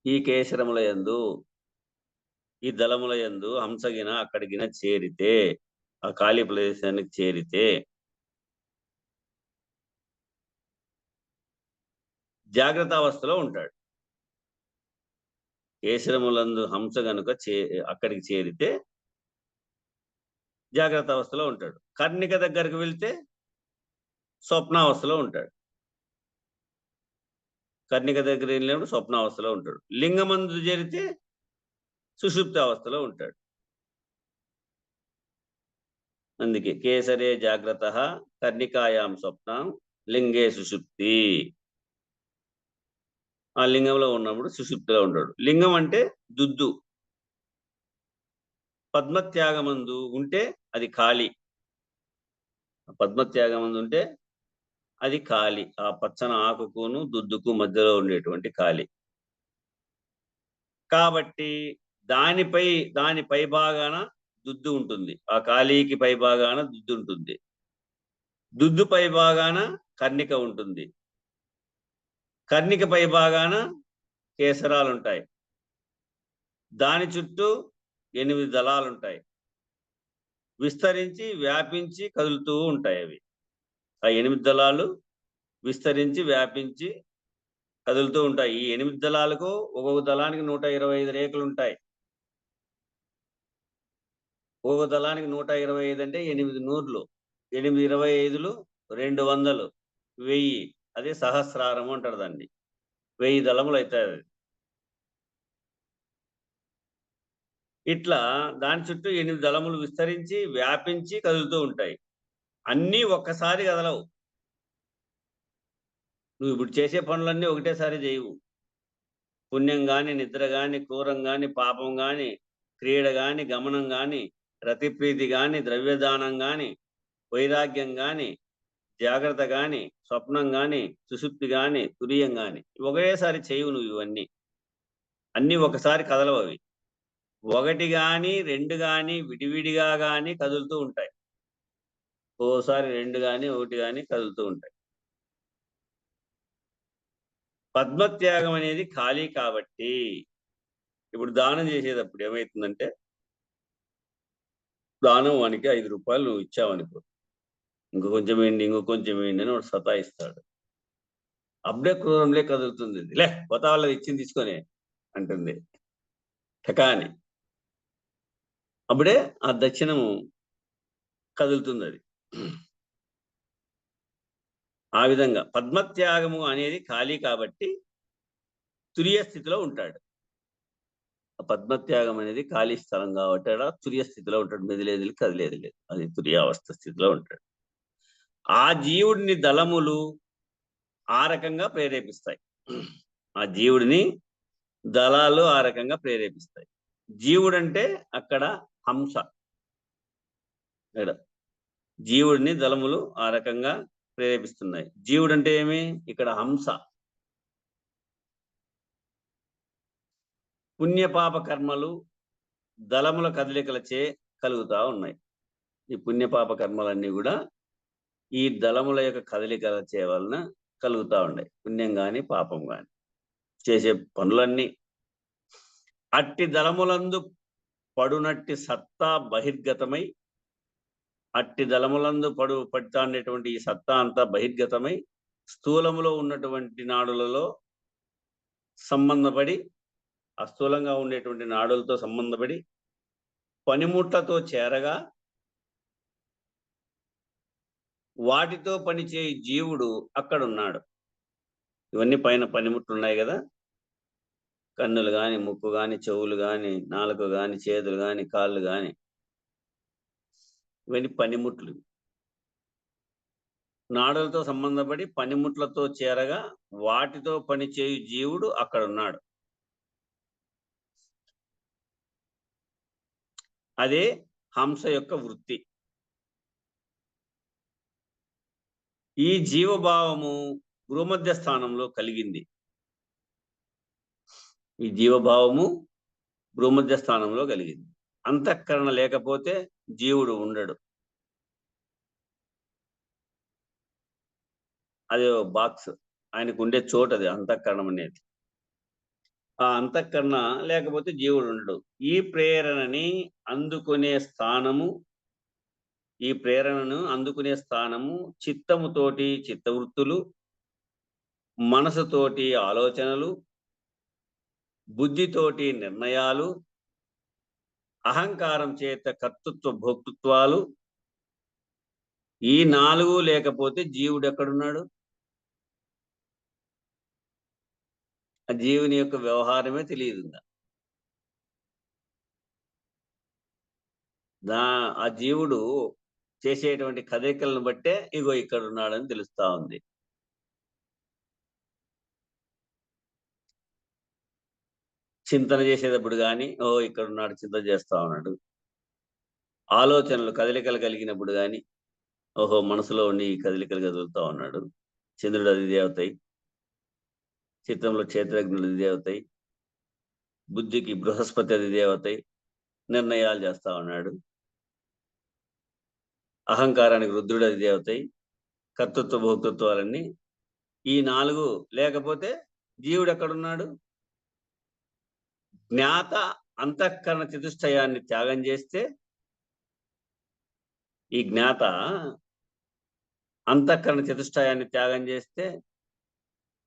ఈ కేసరముల యందు, ఈ దళముల యందు హంసగిన అక్కడికిన చేరితే, ఆ ఖాళీ ప్రదేశానికి చేరితే జాగ్రత్త అవస్థలో ఉంటాడు. కేసరములందు హంస గనుక అక్కడికి చేరితే జాగ్రత్త అవస్థలో ఉంటాడు. కర్ణిక దగ్గరికి వెళ్తే స్వప్నావస్థలో ఉంటాడు. కర్ణిక దగ్గర వెళ్ళినప్పుడు స్వప్నావస్థలో ఉంటాడు. లింగమందు చేరితే సుషుప్త అవస్థలో ఉంటాడు. అందుకే కేసరే జాగ్రత్త కర్ణికాయాం స్వప్నం లింగే సుషుప్తి. ఆ లింగంలో ఉన్నప్పుడు సుషుప్తిలో ఉంటాడు. లింగం అంటే దుద్దు. పద్మత్యాగమందు ఉంటే అది ఖాళీ. పద్మత్యాగమందు ఉంటే అది ఖాళీ. ఆ పచ్చన ఆకుకును దుద్దుకు మధ్యలో ఉండేటువంటి ఖాళీ. కాబట్టి దాని పై భాగాన దుద్దు ఉంటుంది. ఆ ఖాళీకి పై భాగాన దుద్దు ఉంటుంది. దుద్దు పై భాగాన కర్ణిక ఉంటుంది. కర్ణిక పై భాగాన కేసరాలు ఉంటాయి. దాని చుట్టూ 8 దళాలు ఉంటాయి. విస్తరించి వ్యాపించి కదులుతూ ఉంటాయి అవి. ఆ 8 దళాలు విస్తరించి వ్యాపించి కదులుతూ ఉంటాయి. ఈ 8 దళాలకు ఒక్కొక్క దళానికి 125 రేకులు ఉంటాయి. ఒక్కొక్క దళానికి 125 అంటే 8 నూర్లు, 8 25లు 200, 1000. అదే సహస్రారం అంటారు దాన్ని. 1000 దళములు అవుతాయి. ఇట్లా దాని చుట్టూ 8 దళములు విస్తరించి వ్యాపించి కదులుతూ ఉంటాయి. అన్నీ ఒక్కసారి కదలవు. నువ్వు ఇప్పుడు చేసే పనులన్నీ ఒకటేసారి చేయవు. పుణ్యం గాని, నిద్ర గాని, క్రూరం గాని, పాపం గాని, క్రీడ గాని, గమనం గాని, రతిప్రీతి గాని, ద్రవ్యదానం గాని, వైరాగ్యం గాని, జాగ్రత్త గాని, స్వప్నం గాని, సుషుప్తి గాని, తురియం గాని ఒకేసారి చేయవు నువ్వు. ఇవన్నీ అన్నీ ఒకసారి కదలవు. అవి 1 గాని 2 గాని విడివిడిగా గాని కదులుతూ ఉంటాయి. ఓసారి 2 గాని 1 గాని కదులుతూ ఉంటాయి. పద్మత్యాగం అనేది ఖాళీ కాబట్టి, ఇప్పుడు దానం చేసేటప్పుడు ఏమవుతుందంటే, దానం వానికి 5 రూపాయలు నువ్వు ఇచ్చావనుకో, ఇంకో కొంచెం వేయండి, ఇంకో కొంచెం వేయండి అని వాడు సతాయిస్తాడు. అప్పుడే క్రూరంలే కదులుతుంది. లే కొత్త వాళ్ళది ఇచ్చింది తీసుకొని అంటుంది టకాని. అప్పుడే ఆ దక్షిణము కదులుతుంది. అది ఆ విధంగా పద్మత్యాగము అనేది ఖాళీ కాబట్టి తురియ స్థితిలో ఉంటాడు. పద్మత్యాగం అనేది ఖాళీ స్థలం కాబట్టి అలా తురియ స్థితిలో ఉంటాడు. మెదిలేది కదిలేది లేదు. అది తురియావస్థ స్థితిలో ఉంటాడు. ఆ జీవుడిని దళములు ఆ రకంగా ప్రేరేపిస్తాయి. ఆ జీవుడిని దళాలు ఆ రకంగా ప్రేరేపిస్తాయి. జీవుడు అంటే అక్కడ హంస. ఇక్కడ జీవుడిని దళములు ఆ రకంగా ప్రేరేపిస్తున్నాయి. జీవుడు అంటే ఏమి? ఇక్కడ హంస. పుణ్యపాప కర్మలు దళముల కదలికలచే కలుగుతా ఉన్నాయి. ఈ పుణ్యపాప కర్మలన్నీ కూడా ఈ దళముల యొక్క కదలికలచే వలన కలుగుతా ఉన్నాయి. పుణ్యం గాని పాపం గాని చేసే పనులన్నీ. అట్టి దళములందు పడునట్టి సత్తా బహిర్గతమై, అట్టి దళములందు పడుతాండేటువంటి ఈ సత్తా అంతా బహిర్గతమై స్థూలములో ఉన్నటువంటి నాడులలో సంబంధపడి, అస్థూలంగా ఉండేటువంటి నాడులతో సంబంధపడి పనిముట్లతో చేరగా వాటితో పనిచేయి జీవుడు అక్కడున్నాడు. ఇవన్నీ పైన పనిముట్లు ఉన్నాయి కదా, కన్నులు గాని, ముక్కు గాని, చెవులు గాని, నాలుక గాని, చేతులు గాని, కాళ్ళు గాని, ఇవన్నీ పనిముట్లు. నాడులతో సంబంధపడి పనిముట్లతో చేరగా వాటితో పనిచేయు జీవుడు అక్కడున్నాడు. అదే హంస యొక్క వృత్తి. ఈ జీవభావము భూమధ్య స్థానంలో కలిగింది. ఈ జీవభావము భూమధ్య స్థానంలో కలిగింది. అంతఃకరణ లేకపోతే జీవుడు ఉండడు. అది బాక్స్, ఆయనకు ఉండే చోటు అది అంతఃకరణం అనేది. ఆ అంతఃకరణ లేకపోతే జీవుడు ఉండడు. ఈ ప్రేరణని అందుకునే స్థానము, ఈ ప్రేరణను అందుకునే స్థానము చిత్తముతోటి చిత్తవృత్తులు, మనసుతోటి ఆలోచనలు, బుద్ధితోటి నిర్ణయాలు, అహంకారం చేత కర్తృత్వ భోక్తృత్వాలు. ఈ 4 లేకపోతే జీవుడు ఎక్కడున్నాడు? ఆ జీవుని యొక్క వ్యవహారమే తెలియదు. ఆ జీవుడు చేసేటువంటి కదలికలను బట్టే ఇగో ఇక్కడ ఉన్నాడని తెలుస్తా ఉంది. చింతన చేసేటప్పుడు కానీ ఇక్కడ ఉన్నాడు, చింతన చేస్తా ఉన్నాడు. ఆలోచనలు కదలికలు కలిగినప్పుడు కానీ ఓహో మనసులో ఉండి ఈ కదలికలు కదులుతా ఉన్నాడు. చంద్రుడు అధిదేవతై, చిత్తంలో క్షేత్రజ్ఞుడు అధిదేవతై, బుద్ధికి బృహస్పతి అధిదేవతై నిర్ణయాలు చేస్తా ఉన్నాడు. అహంకారానికి రుద్రుడు అధిదేవతై, కర్తృత్వ భోక్తృత్వాలన్నీ. ఈ 4 లేకపోతే జీవుడు ఎక్కడున్నాడు? జ్ఞాత అంతఃకరణ చతుష్టయాన్ని త్యాగం చేస్తే, ఈ జ్ఞాత అంతఃకరణ చతుష్టయాన్ని త్యాగం చేస్తే,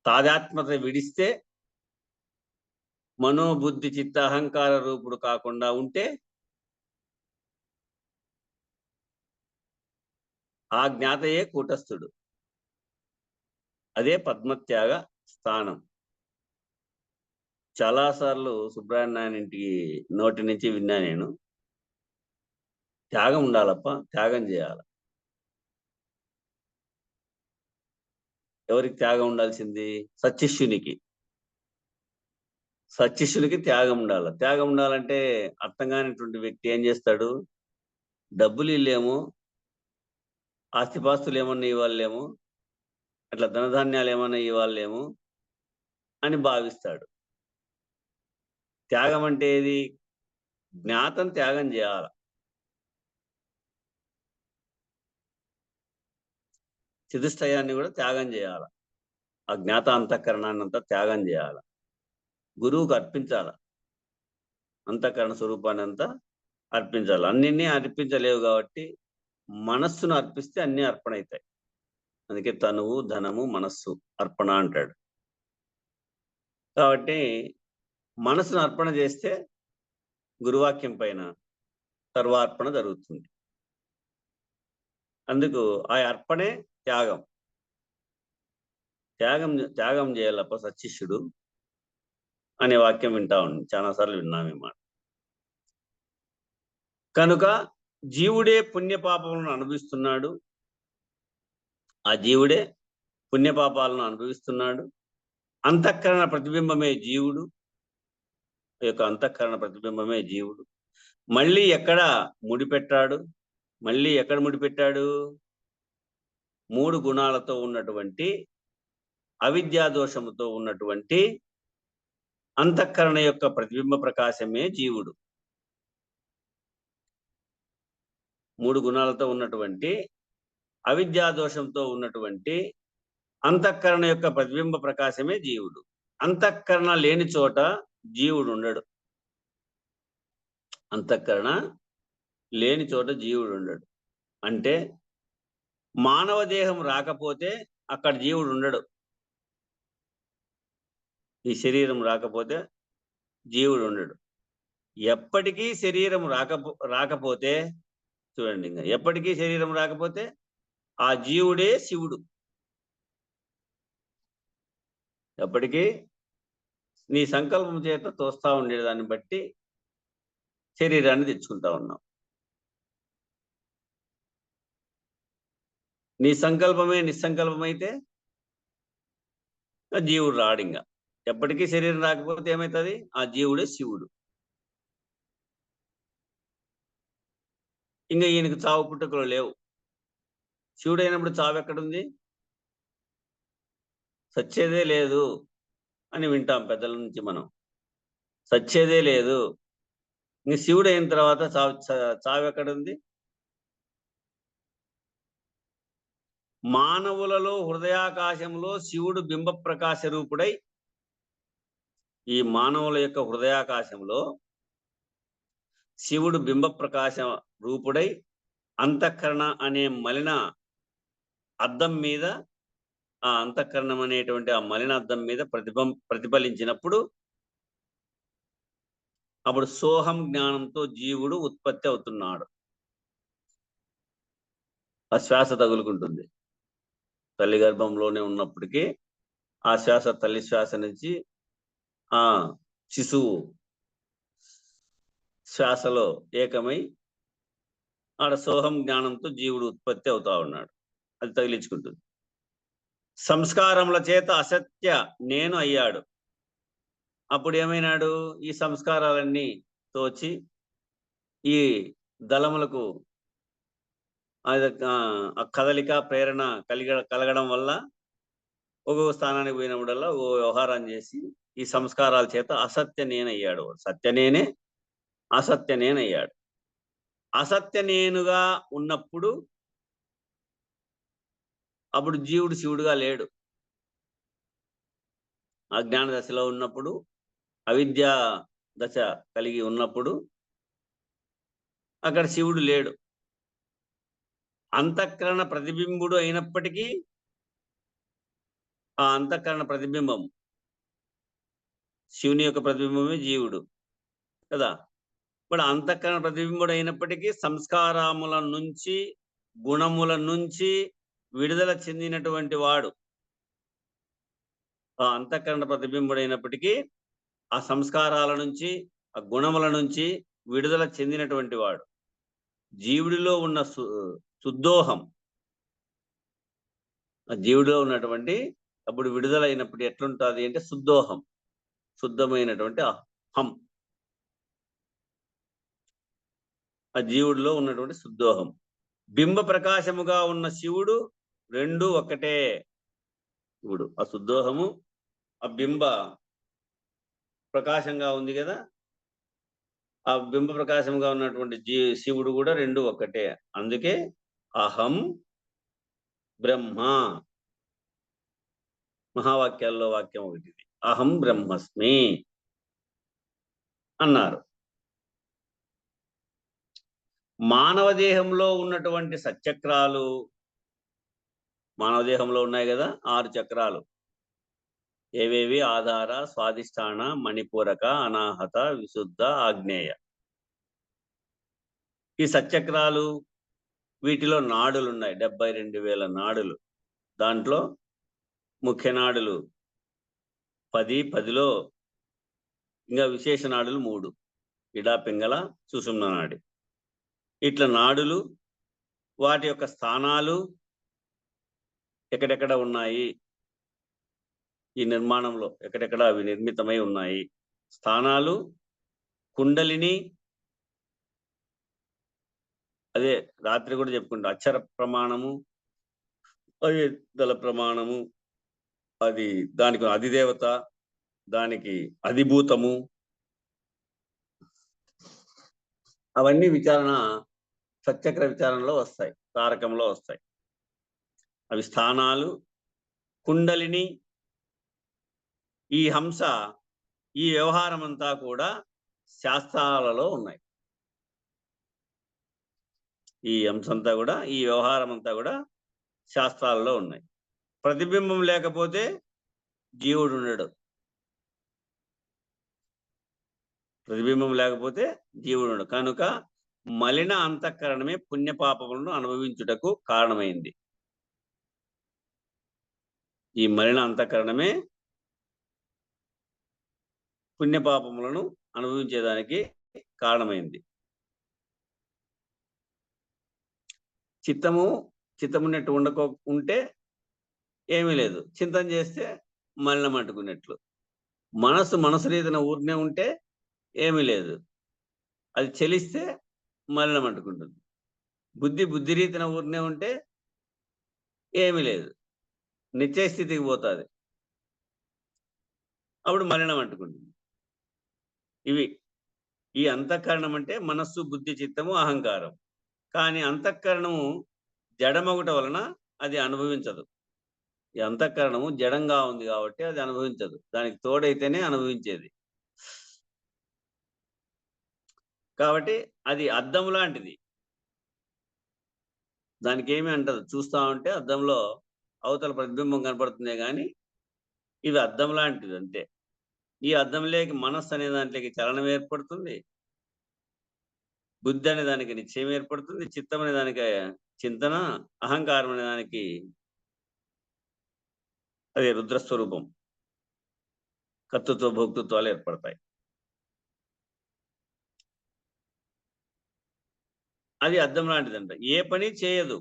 తాదాత్మత విడిస్తే, మనోబుద్ధి చిత్త అహంకార రూపుడు కాకుండా ఉంటే ఆ జ్ఞాతయే కూటస్థుడు. అదే పద్మత్యాగ స్థానం. చాలాసార్లు సుబ్రహ్మణ్యం ఇంటికి నోటి నుంచి విన్నా నేను. త్యాగం ఉండాలప్ప, త్యాగం చేయాలి. ఎవరికి త్యాగం ఉండాల్సింది? సత్శిష్యునికి. సత్శిష్యునికి త్యాగం ఉండాలి. త్యాగం ఉండాలంటే అర్థం కానిటువంటి వ్యక్తి ఏం చేస్తాడు? డబ్బులు ఇల్లేమో, ఆస్తిపాస్తులు ఏమన్నా ఇవ్వాలేమో, అట్లా ధనధాన్యాలు ఏమన్నా ఇవ్వాలేమో అని భావిస్తాడు. త్యాగం అంటే ఏది? జ్ఞాతం త్యాగం చేయాల. చతుష్టయాన్ని కూడా త్యాగం చేయాల. ఆ జ్ఞాత అంతఃకరణాన్ని అంతా త్యాగం చేయాల. గురువుకు అర్పించాల. అంతఃకరణ స్వరూపాన్ని అంతా అర్పించాలి. అన్నింటినీ అర్పించలేవు కాబట్టి మనస్సును అర్పిస్తే అన్ని అర్పణ అవుతాయి. అందుకే తనువు, ధనము, మనస్సు అర్పణ అంటాడు. కాబట్టి మనసును అర్పణ చేస్తే గురువాక్యం పైన సర్వార్పణ జరుగుతుంది. అందుకు ఆ అర్పణే త్యాగం. త్యాగం చేయాలప్ప సత్శిష్యుడు అనే వాక్యం వింటా ఉంది. చాలాసార్లు విన్నాం ఈ మాట. కనుక జీవుడే పుణ్యపాపములను అనుభవిస్తున్నాడు. ఆ జీవుడే పుణ్యపాపాలను అనుభవిస్తున్నాడు. అంతఃకరణ ప్రతిబింబమే జీవుడు. ఈ యొక్క అంతఃకరణ ప్రతిబింబమే జీవుడు. మళ్ళీ ఎక్కడ ముడిపెట్టాడు? మళ్ళీ ఎక్కడ ముడిపెట్టాడు? 3 గుణాలతో ఉన్నటువంటి అవిద్యా దోషముతో ఉన్నటువంటి అంతఃకరణ యొక్క ప్రతిబింబ ప్రకాశమే జీవుడు. 3 గుణాలతో ఉన్నటువంటి అవిద్యా దోషంతో ఉన్నటువంటి అంతఃకరణ యొక్క ప్రతిబింబ ప్రకాశమే జీవుడు. అంతఃకరణ లేని చోట జీవుడు ఉండడు. అంతఃకరణ లేని చోట జీవుడు ఉండడు. అంటే మానవ దేహం రాకపోతే అక్కడ జీవుడు ఉండడు. ఈ శరీరం రాకపోతే జీవుడు ఉండడు. ఎప్పటికీ శరీరం రాకపోతే చూడండి, ఇంకా ఎప్పటికీ శరీరం రాకపోతే ఆ జీవుడే శివుడు. ఎప్పటికీ నీ సంకల్పం చేత తోస్తా ఉండే దాన్ని బట్టి శరీరాన్ని తెచ్చుకుంటా ఉన్నాం. నీ సంకల్పమే నిస్సంకల్పమైతే జీవుడు రాడింగా. ఎప్పటికీ శరీరం రాకపోతే ఏమవుతుంది? ఆ జీవుడే శివుడు. ఇంకా ఈయనకు చావు పుట్టుకలు లేవు. శివుడు అయినప్పుడు చావు ఎక్కడుంది? సచ్చేదే లేదు అని వింటాం పెద్దల నుంచి మనం. సచ్చేదే లేదు. ఇంక శివుడు అయిన తర్వాత చావు ఎక్కడుంది? మానవులలో హృదయాకాశంలో శివుడు బింబ ప్రకాశ రూపుడై, ఈ మానవుల యొక్క హృదయాకాశంలో శివుడు బింబ ప్రకాశ రూపుడై అంతఃకరణ అనే మలిన అద్దం మీద, ఆ అంతఃకరణం అనేటువంటి ఆ మలిన అద్దం మీద ప్రతిఫలించినప్పుడు అప్పుడు సోహం జ్ఞానంతో జీవుడు ఉత్పత్తి అవుతున్నాడు. ఆ శ్వాస తగులుకుంటుంది. తల్లి గర్భంలోనే ఉన్నప్పటికీ ఆ శ్వాస, తల్లి శ్వాస నుంచి ఆ శిశువు శ్వాసలో ఏకమై ఆడ సోహం జ్ఞానంతో జీవుడు ఉత్పత్తి అవుతా ఉన్నాడు. అది తగిలించుకుంటుంది. సంస్కారముల చేత అసత్య నేను అయ్యాడు. అప్పుడు ఏమైనాడు? ఈ సంస్కారాలన్నీ తోచి ఈ దళములకు ఆ కదలిక ప్రేరణ కలగడం వల్ల ఒక్కొక్క స్థానానికి పోయినప్పుడల్లా ఓ వ్యవహారం చేసి ఈ సంస్కారాల చేత అసత్య నేనయ్యాడు. సత్య నేనే అసత్య నేనయ్యాడు. అసత్య నేనుగా ఉన్నప్పుడు అప్పుడు జీవుడు శివుడుగా లేడు. అజ్ఞాన దశలో ఉన్నప్పుడు, అవిద్యా దశ కలిగి ఉన్నప్పుడు అక్కడ శివుడు లేడు. అంతఃకరణ ప్రతిబింబుడు అయినప్పటికీ ఆ అంతఃకరణ ప్రతిబింబం శివుని యొక్క ప్రతిబింబమే జీవుడు కదా. ఇప్పుడు అంతఃకరణ ప్రతిబింబుడు అయినప్పటికీ సంస్కారముల నుంచి, గుణముల నుంచి విడుదల చెందినటువంటి వాడు. ఆ అంతఃకరణ ప్రతిబింబుడైనప్పటికీ ఆ సంస్కారాల నుంచి, ఆ గుణముల నుంచి విడుదల చెందినటువంటి వాడు. జీవుడిలో ఉన్న శుద్ధోహం, ఆ జీవుడిలో ఉన్నటువంటి అప్పుడు విడుదలైనప్పుడు ఎట్లుంటుంది అంటే శుద్ధోహం, శుద్ధమైనటువంటి అహం. ఆ జీవుడిలో ఉన్నటువంటి శుద్ధోహం. బింబ ప్రకాశముగా ఉన్న శివుడు రెండు ఒకటే. శివుడు ఆ శుద్ధోహము, ఆ బింబ ప్రకాశంగా ఉంది కదా, ఆ బింబ ప్రకాశంగా ఉన్నటువంటి శివుడు కూడా రెండు ఒక్కటే. అందుకే అహం బ్రహ్మ, మహావాక్యాల్లో వాక్యం ఒకటి, అహం బ్రహ్మస్మి అన్నారు. మానవ దేహంలో ఉన్నటువంటి సచక్రాలు, మానవ దేహంలో ఉన్నాయి కదా 6 చక్రాలు. ఏవేవి? ఆధార, స్వాధిష్టాన, మణిపూరక, అనాహత, విశుద్ధ, ఆగ్నేయ. ఈ సచక్రాలు, వీటిలో నాడులు ఉన్నాయి. 72,000 నాడులు. దాంట్లో ముఖ్య నాడులు 10, 10లో ఇంకా విశేష నాడులు 3, ఇడా, పింగళ, సుషుమ్న నాడి. ఇట్లా నాడులు, వాటి యొక్క స్థానాలు ఎక్కడెక్కడ ఉన్నాయి ఈ నిర్మాణంలో ఎక్కడెక్కడ అవి నిర్మితమై ఉన్నాయి. స్థానాలు, కుండలిని, అదే రాత్రి కూడా చెప్పుకుంటా, అక్షర ప్రమాణము, అది దళ ప్రమాణము, అది దానికి అధిదేవత, దానికి అధిభూతము, అవన్నీ విచారణ సత్యచక్ర విచారణలో వస్తాయి, తారకంలో వస్తాయి. అవి స్థానాలు, కుండలిని, ఈ హంస, ఈ వ్యవహారం అంతా కూడా శాస్త్రాలలో ఉన్నాయి. ఈ హంస అంతా కూడా, ఈ వ్యవహారం అంతా కూడా శాస్త్రాలలో ఉన్నాయి. ప్రతిబింబం లేకపోతే జీవుడు ఉండడు. ప్రతిబింబం లేకపోతే జీవుడు ఉండడు. కనుక మలిన అంతఃకరణమే పుణ్యపాపములను అనుభవించుటకు కారణమైంది. ఈ మలిన అంతఃకరణమే పుణ్యపాపములను అనుభవించేదానికి కారణమైంది. చిత్తమున్నట్టు ఉంటే ఏమీ లేదు, చింతన చేస్తే మలినం అంటుకున్నట్లు. మనసు రీతిన ఊరినే ఉంటే ఏమీ లేదు, అది చెలిస్తే మలినం అంటుకుంటుంది. బుద్ధి రీతిన ఊరినే ఉంటే ఏమీ లేదు, నిశ్చయ స్థితికి పోతుంది, అప్పుడు మలినం అంటుకుంటుంది. ఈ అంతఃకరణం అంటే మనస్సు, బుద్ధి, చిత్తము, అహంకారం. కానీ అంతఃకరణము జడమొకట వలన అది అనుభవించదు. ఈ అంతఃకరణము జడంగా ఉంది కాబట్టి అది అనుభవించదు, దానికి తోడైతేనే అనుభవించేది. కాబట్టి అది అద్దం లాంటిది, దానికి ఏమీ అంటదు. చూస్తా ఉంటే అద్దంలో అవతల ప్రతిబింబం కనపడుతుందే కానీ ఇది అద్దం లాంటిది అంతే. ఈ అద్దంలోకి మనస్సు అనే దాంట్లోకి చలనం ఏర్పడుతుంది, బుద్ధి అనే దానికి నిశ్చయం ఏర్పడుతుంది, చిత్తం అనే దానికి చింతన, అహంకారం అనే దానికి అదే రుద్రస్వరూపం, కర్తృత్వ భోక్తృత్వాలు ఏర్పడతాయి. అది అద్దం లాంటిదంట, ఏ పని చేయదు.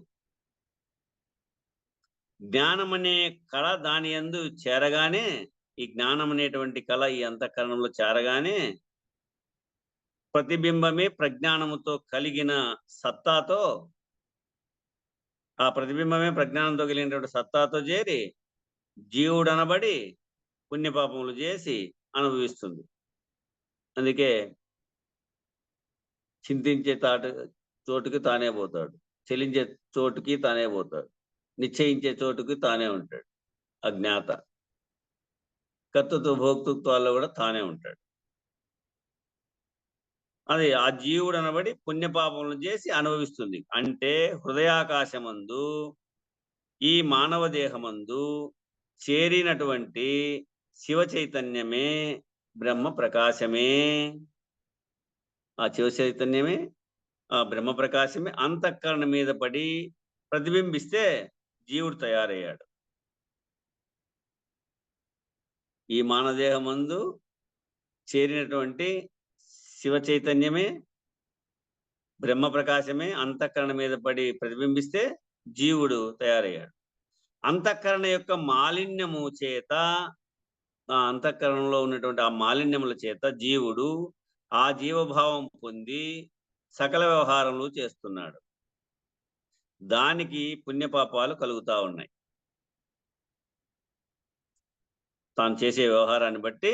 జ్ఞానం అనే కళ దాని యందు చేరగానే, ఈ జ్ఞానం అనేటువంటి కళ ఈ అంతఃకరణంలో చేరగానే ప్రతిబింబమే ప్రజ్ఞానముతో కలిగిన సత్తాతో, ఆ ప్రతిబింబమే ప్రజ్ఞానంతో కలిగినటువంటి సత్తాతో చేరి జీవుడు అనబడి పుణ్యపాపములు చేసి అనుభవిస్తుంది. అందుకే చింతించే చోటుకి తానే పోతాడు, చెలించే చోటుకి తానే పోతాడు, నిశ్చయించే చోటుకి తానే ఉంటాడు. అజ్ఞాత కర్తృత్వ భోక్తృత్వాల్లో కూడా తానే ఉంటాడు. అది ఆ జీవుడు అనబడి పుణ్యపాపములను చేసి అనుభవిస్తుంది. అంటే హృదయాకాశమందు, ఈ మానవ దేహమందు చేరినటువంటి శివ చైతన్యమే, బ్రహ్మ ప్రకాశమే, ఆ శివ చైతన్యమే, ఆ బ్రహ్మ ప్రకాశమే అంతఃకరణ మీద పడి ప్రతిబింబిస్తే జీవుడు తయారయ్యాడు. ఈ మానవదేహమందు చేరినటువంటి శివ చైతన్యమే, బ్రహ్మ ప్రకాశమే అంతఃకరణ మీద పడి ప్రతిబింబిస్తే జీవుడు తయారయ్యాడు. అంతఃకరణ యొక్క మాలిన్యము చేత, ఆ అంతఃకరణలో ఉన్నటువంటి ఆ మాలిన్యముల చేత జీవుడు ఆ జీవభావం పొంది సకల వ్యవహారములు చేస్తున్నాడు. దానికి పుణ్యపాపాలు కలుగుతా ఉన్నాయి. తాను చేసే వ్యవహారాన్ని బట్టి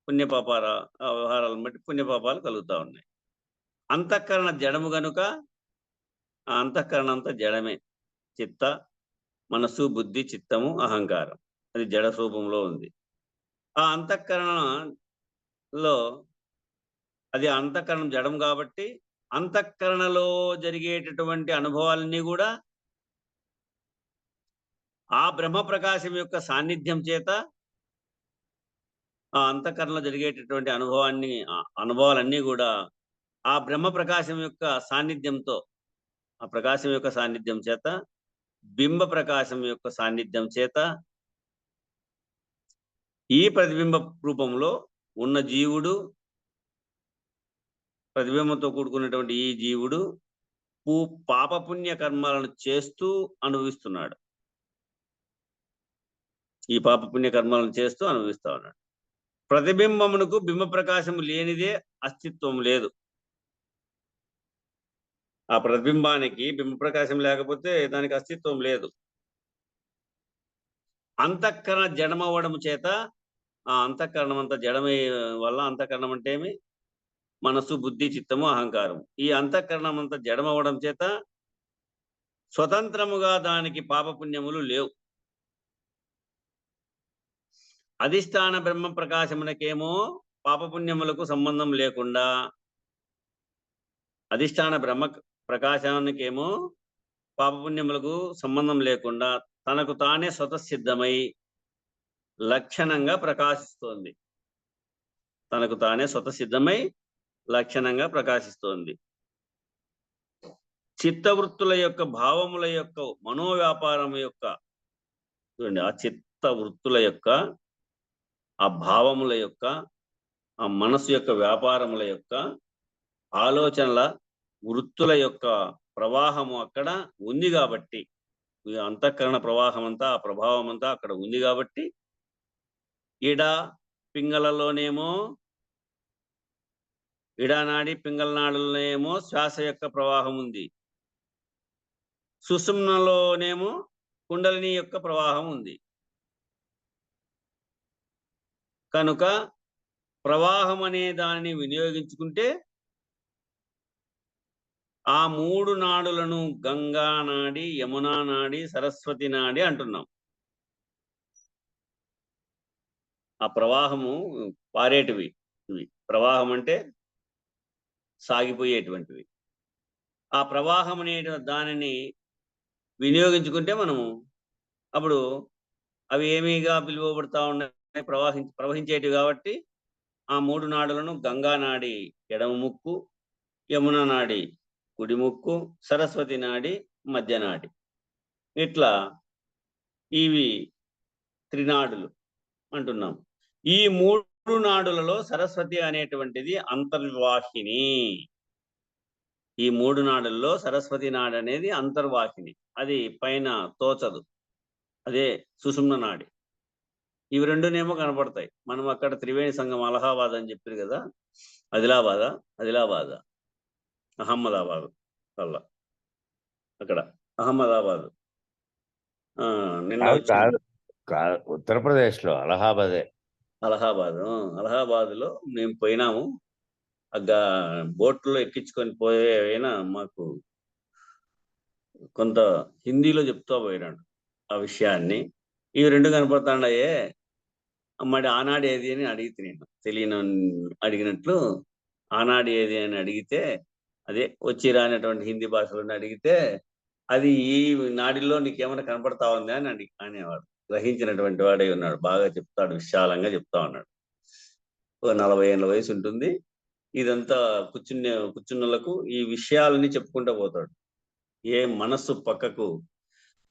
ఆ వ్యవహారాలను బట్టి పుణ్యపాపాలు కలుగుతా ఉన్నాయి. అంతఃకరణ జడము గనుక ఆ అంతఃకరణ అంతా జడమే. చిత్త, మనస్సు, బుద్ధి, చిత్తము, అహంకారం, అది జడ రూపంలో ఉంది. ఆ అంతఃకరణలో అది అంతఃకరణం జడం కాబట్టి అంతఃకరణలో జరిగేటటువంటి అనుభవాలన్నీ కూడా ఆ బ్రహ్మ ప్రకాశం యొక్క సాన్నిధ్యం చేత, ఆ అంతఃకరణలో జరిగేటటువంటి అనుభవాలన్నీ కూడా ఆ బ్రహ్మ ప్రకాశం యొక్క సాన్నిధ్యంతో, ఆ ప్రకాశం యొక్క సాన్నిధ్యం చేత, బింబ ప్రకాశం యొక్క సాన్నిధ్యం చేత, ఈ ప్రతిబింబ రూపంలో ఉన్న జీవుడు, ప్రతిబింబంతో కూడుకున్నటువంటి ఈ జీవుడు పాపపుణ్య కర్మాలను చేస్తూ అనుభవిస్తున్నాడు. ఈ పాప పుణ్య కర్మలను చేస్తూ అనుభవిస్తా ఉన్నాడు. ప్రతిబింబమునకు బింబ ప్రకాశము లేనిదే అస్తిత్వం లేదు. ఆ ప్రతిబింబానికి బింబ ప్రకాశం లేకపోతే దానికి అస్తిత్వం లేదు. అంతఃకరణ జడమవ్వడం చేత ఆ అంతఃకరణం అంతా జడమై వల్ల, అంతఃకరణం అంటే ఏమి? మనసు, బుద్ధి, చిత్తము, అహంకారం. ఈ అంతఃకరణం అంతా జడమవ్వడం చేత స్వతంత్రముగా దానికి పాపపుణ్యములు లేవు. అధిష్టాన బ్రహ్మ ప్రకాశమునకేమో పాపపుణ్యములకు సంబంధం లేకుండా, అధిష్టాన బ్రహ్మ ప్రకాశానికేమో పాపపుణ్యములకు సంబంధం లేకుండా తనకు తానే స్వతసిద్ధమై లక్షణంగా ప్రకాశిస్తోంది. తనకు తానే స్వతసిద్ధమై లక్షణంగా ప్రకాశిస్తోంది. చిత్తవృత్తుల యొక్క, భావముల యొక్క, మనోవ్యాపారం యొక్క, చూడండి, ఆ చిత్త వృత్తుల యొక్క, ఆ భావముల యొక్క, ఆ మనసు యొక్క వ్యాపారముల యొక్క, ఆలోచనల వృత్తుల యొక్క ప్రవాహము అక్కడ ఉంది కాబట్టి, ఈ అంతఃకరణ ప్రవాహం అంతా, ఆ ప్రభావం అంతా అక్కడ ఉంది కాబట్టి, ఇడ పింగళలోనేమో, ఇడానాడి పింగళనాడులోనేమో శ్వాస యొక్క ప్రవాహం ఉంది. సుషుమ్నలోనేమో కుండలిని యొక్క ప్రవాహం ఉంది. కనుక ప్రవాహం అనే దానిని వినియోగించుకుంటే ఆ 3 నాడులను గంగా నాడి, యమునా నాడి, సరస్వతి నాడి అంటున్నాం. ఆ ప్రవాహము పారేటివి ఇవి. ప్రవాహం అంటే సాగిపోయేటువంటివి. ఆ ప్రవాహం అనే దానిని వినియోగించుకుంటే మనము అప్పుడు అవి ఏమిగా పిలువబడతా ఉన్నాయి? ప్రవహించేటివి కాబట్టి ఆ 3 నాడులను గంగా నాడి ఎడమ ముక్కు, యమునా నాడి కుడి ముక్కు, సరస్వతి నాడి మధ్య నాడి, ఇట్లా ఇవి త్రినాడులు అంటున్నాం. ఈ 3 నాడులలో సరస్వతి అనేటువంటిది అంతర్వాహిని. ఈ 3 నాడుల్లో సరస్వతి నాడి అనేది అంతర్వాహిని. అది పైన తోచదు, అదే సుషుమ్న నాడి. ఇవి రెండునేమో కనపడతాయి. మనం అక్కడ త్రివేణి సంఘం అలహాబాద్ అని చెప్పారు కదా, ఆదిలాబాద్ అహ్మదాబాద్ వల్ల, అక్కడ అహ్మదాబాద్ నిన్న ఉత్తరప్రదేశ్ లో అలహాబాదే. అలహాబాద్ లో మేము పోయినాము. బోట్లో ఎక్కించుకొని పోయినా మాకు కొంత హిందీలో చెప్తూ పోయినాడు ఆ విషయాన్ని. ఇవి రెండు కనపడుతున్నాయే, మరి ఆనాడు ఏది అని అడిగితే, నేను తెలియని అడిగినట్లు ఆనాడు ఏది అని అడిగితే, అదే వచ్చిరా అనేటువంటి హిందీ భాషలోనే అడిగితే, అది ఈ నాడిలో నీకేమైనా కనపడతా ఉందా అని అనేవాడు. గ్రహించినటువంటి వాడే ఉన్నాడు, బాగా చెప్తాడు, విశాలంగా చెప్తా ఉన్నాడు. 40 ఏళ్ళ వయసు ఉంటుంది. ఇదంతా కూర్చున్నలకు ఈ విషయాలని చెప్పుకుంటూ పోతాడు. ఏ మనస్సు పక్కకు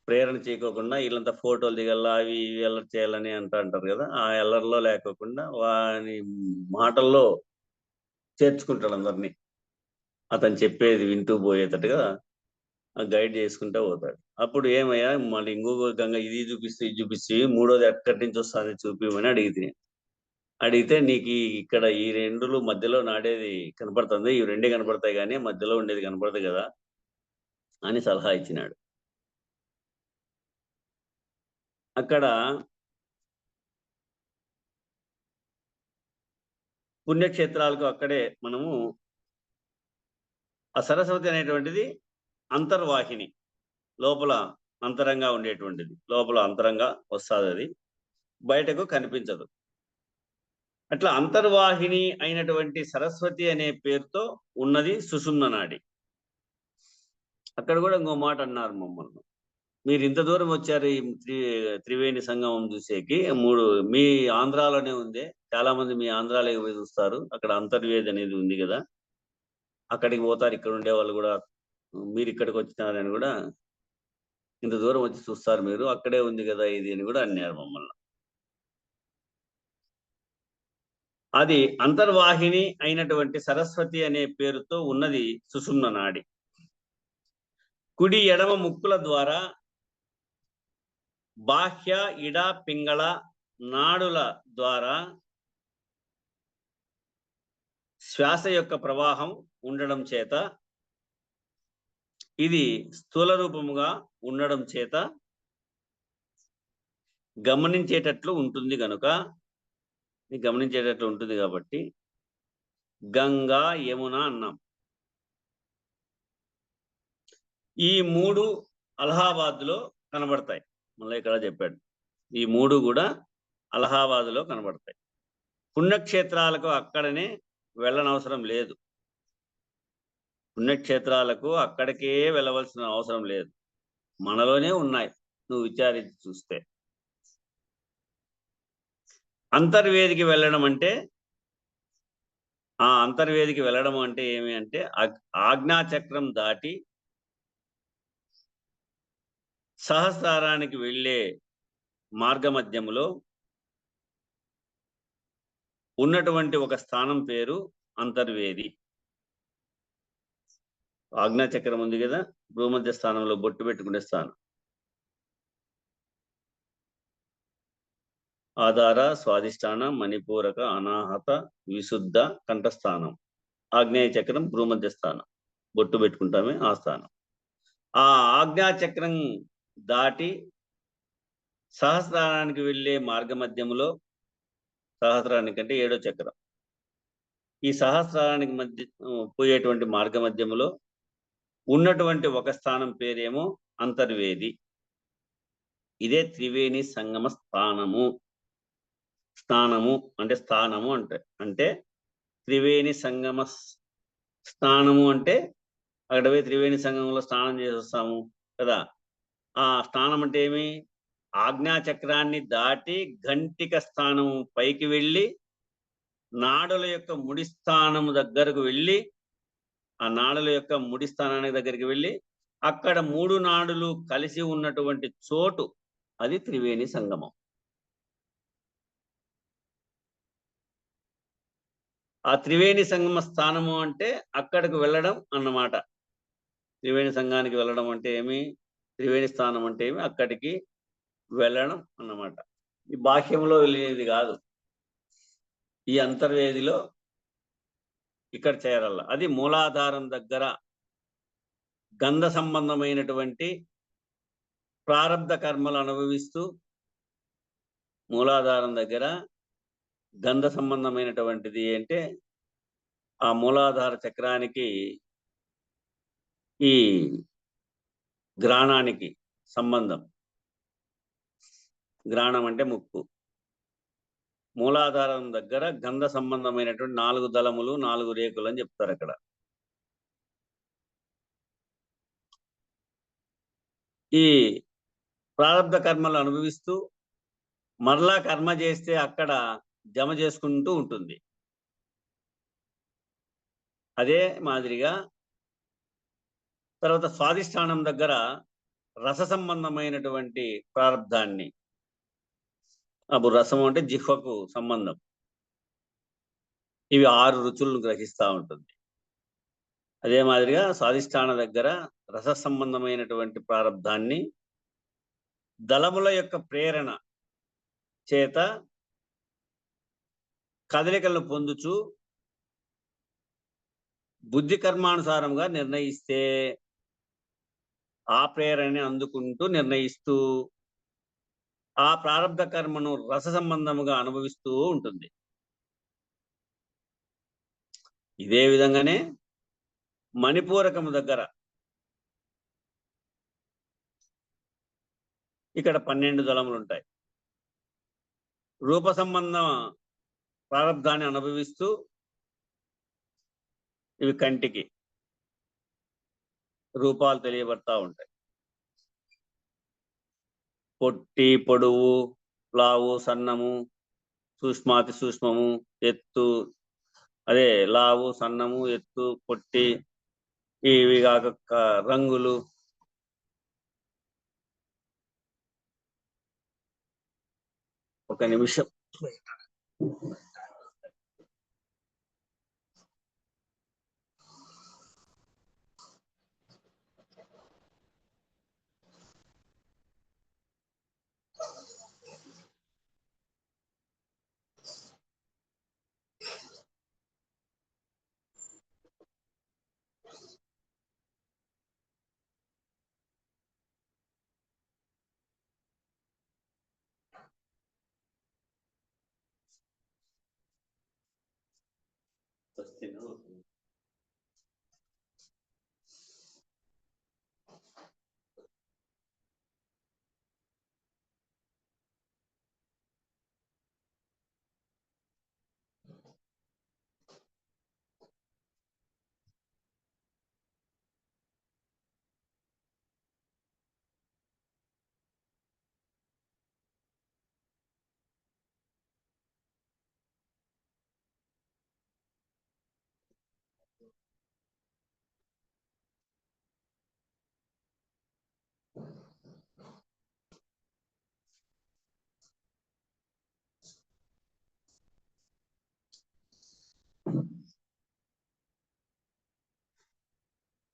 ప్రేరణ చేయకోకుండా వీళ్ళంతా ఫోటోలు దిగల్లా, అవి ఇవి ఎల్లరి చేయాలని అంటారు కదా, ఆ ఎల్లరిలో లేకోకుండా వాని మాటల్లో చేర్చుకుంటాడు అందరినీ. అతను చెప్పేది వింటూ పోయేటట్టుగా గైడ్ చేసుకుంటూ పోతాడు. అప్పుడు ఏమయ్యా, మళ్ళీ ఇంకొక గంగ ఇది చూపిస్తే ఇది చూపిస్తే మూడోది ఎక్కడి నుంచి వస్తుంది చూపిమని అడిగితే నీకు ఇక్కడ ఈ రెండులు మధ్యలో నాడేది కనపడుతుంది, ఈ రెండే కనపడతాయి కానీ మధ్యలో ఉండేది కనపడదు కదా అని సలహా ఇచ్చినాడు. అక్కడ పుణ్యక్షేత్రాలకు అక్కడే మనము ఆ సరస్వతి అనేటువంటిది అంతర్వాహిని, లోపల అంతరంగా ఉండేటువంటిది, లోపల అంతరంగా వస్తుంది, అది బయటకు కనిపించదు. అట్లా అంతర్వాహిని అయినటువంటి సరస్వతి అనే పేరుతో ఉన్నది సుషుమ్న నాడి. అక్కడ కూడా ఇంకో మాట అన్నారు మమ్మల్ని, మీరు ఇంత దూరం వచ్చారు ఈ త్రివేణి సంగమం చూసేకి, మీ ఆంధ్రాలోనే ఉంది, చాలా మంది మీ ఆంధ్రాలోకి పోయి చూస్తారు, అక్కడ అంతర్వేది అనేది ఉంది కదా, అక్కడికి పోతారు, ఇక్కడ ఉండే వాళ్ళు కూడా, మీరు ఇక్కడికి వచ్చినారని కూడా ఇంత దూరం వచ్చి చూస్తారు, మీరు అక్కడే ఉంది కదా ఇది అని కూడా అన్నారు మమ్మల్ని. అది అంతర్వాహిని అయినటువంటి సరస్వతి అనే పేరుతో ఉన్నది సుషుమ్న నాడి. కుడి ఎడమ ముక్కుల ద్వారా బాహ్య ఇడ పింగళ నాడుల ద్వారా శ్వాస యొక్క ప్రవాహం ఉండడం చేత, ఇది స్థూల రూపముగా ఉండడం చేత గమనించేటట్లు ఉంటుంది కనుక, గమనించేటట్లు ఉంటుంది కాబట్టి గంగా యమున అన్నాం. ఈ మూడు అలహాబాద్లో కనబడతాయి. మళ్ళీ ఇక్కడ చెప్పాడు, ఈ మూడు కూడా అలహాబాద్లో కనబడతాయి. పుణ్యక్షేత్రాలకు అక్కడనే వెళ్ళనవసరం లేదు. పుణ్యక్షేత్రాలకు అక్కడికే వెళ్ళవలసిన అవసరం లేదు, మనలోనే ఉన్నాయి నువ్వు విచారించి చూస్తే. అంతర్వేదికి వెళ్ళడం అంటే, ఆ అంతర్వేదికి వెళ్ళడం అంటే ఏమి అంటే ఆజ్ఞాచక్రం దాటి సహస్రారానికి వెళ్ళే మార్గమధ్యములో ఉన్నటువంటి ఒక స్థానం పేరు అంతర్వేది. ఆజ్ఞాచక్రం ఉంది కదా, భూమధ్య స్థానంలో బొట్టు పెట్టుకునే స్థానం. ఆధార, స్వాధిష్టాన, మణిపూరక, అనాహత, విశుద్ధ కంఠస్థానం. ఆగ్నేయ చక్రం భూమధ్య స్థానం, బొట్టు పెట్టుకుంటామే ఆ స్థానం. ఆ ఆజ్ఞాచక్రం దాటి సహస్రారానికి వెళ్ళే మార్గమధ్యములో, సహస్రానికి అంటే 7వ చక్రం, ఈ సహస్రారానికి మధ్య పోయేటువంటి మార్గమధ్యములో ఉన్నటువంటి ఒక స్థానం పేరేమో అంతర్వేది. ఇదే త్రివేణి సంగమ స్థానము. స్థానము అంటే స్థానము అంటే త్రివేణి సంగమ స్థానము అంటే అక్కడ పోయి త్రివేణి సంగమంలో స్నానం చేసి వస్తాము కదా. ఆ స్థానం అంటే ఏమి? ఆజ్ఞాచక్రాన్ని దాటి ఘంటిక స్థానము పైకి వెళ్ళి నాడుల యొక్క ముడి స్థానము దగ్గరకు వెళ్ళి, ఆ నాడుల యొక్క ముడి స్థానానికి దగ్గరికి వెళ్ళి అక్కడ 3 నాడులు కలిసి ఉన్నటువంటి చోటు, అది త్రివేణి సంగమం. ఆ త్రివేణి సంగమ స్థానము అంటే అక్కడికి వెళ్ళడం అన్నమాట. త్రివేణి సంఘానికి వెళ్ళడం అంటే ఏమి, త్రివేణి స్థానం అంటే ఏమి, అక్కడికి వెళ్ళడం అన్నమాట. ఈ బాహ్యంలో వెళ్ళేది కాదు, ఈ అంతర్వేదిలో ఇక్కడ చేరాల. అది మూలాధారం దగ్గర గంధ సంబంధమైనటువంటి ప్రారబ్ధ కర్మలు అనుభవిస్తూ, మూలాధారం దగ్గర గంధ సంబంధమైనటువంటిది అంటే ఆ మూలాధార చక్రానికి, ఈ గ్రాణానికి సంబంధం. గ్రాణం అంటే ముక్కు. మూలాధారం దగ్గర గంధ సంబంధమైనటువంటి 4 దళములు 4 రేకులు అని చెప్తారు అక్కడ. ఈ ప్రారబ్ధ కర్మలు అనుభవిస్తూ మరలా కర్మ చేస్తే అక్కడ జమ చేసుకుంటూ ఉంటుంది. అదే మాదిరిగా తర్వాత స్వాధిష్టానం దగ్గర రస సంబంధమైనటువంటి ప్రారబ్ధాన్ని, అప్పుడు రసం అంటే జిహ్వకు సంబంధం, ఇవి 6 రుచులను గ్రహిస్తూ ఉంటుంది. అదే మాదిరిగా స్వాధిష్టాన దగ్గర రస సంబంధమైనటువంటి ప్రారబ్ధాన్ని దళముల యొక్క ప్రేరణ చేత కదలికలను పొందుచు బుద్ధి కర్మానుసారంగా నిర్ణయిస్తే, ఆ ప్రేరణని అందుకుంటూ నిర్ణయిస్తూ ఆ ప్రారబ్ధ కర్మను రస సంబంధముగా అనుభవిస్తూ ఉంటుంది. ఇదే విధంగానే మణిపూరకము దగ్గర ఇక్కడ 12 దళములు ఉంటాయి. రూప సంబంధం ప్రారబ్ధాన్ని అనుభవిస్తూ, ఇవి కంటికి రూపాలు తెలియబడతా ఉంటాయి. పొట్టి, పొడువు, లావు, సన్నము, సూక్ష్మాతి సూక్ష్మము, ఎత్తు, అదే లావు, సన్నము, ఎత్తు, పొట్టి, ఇవి కాక రంగులు. ఒక నిమిషం.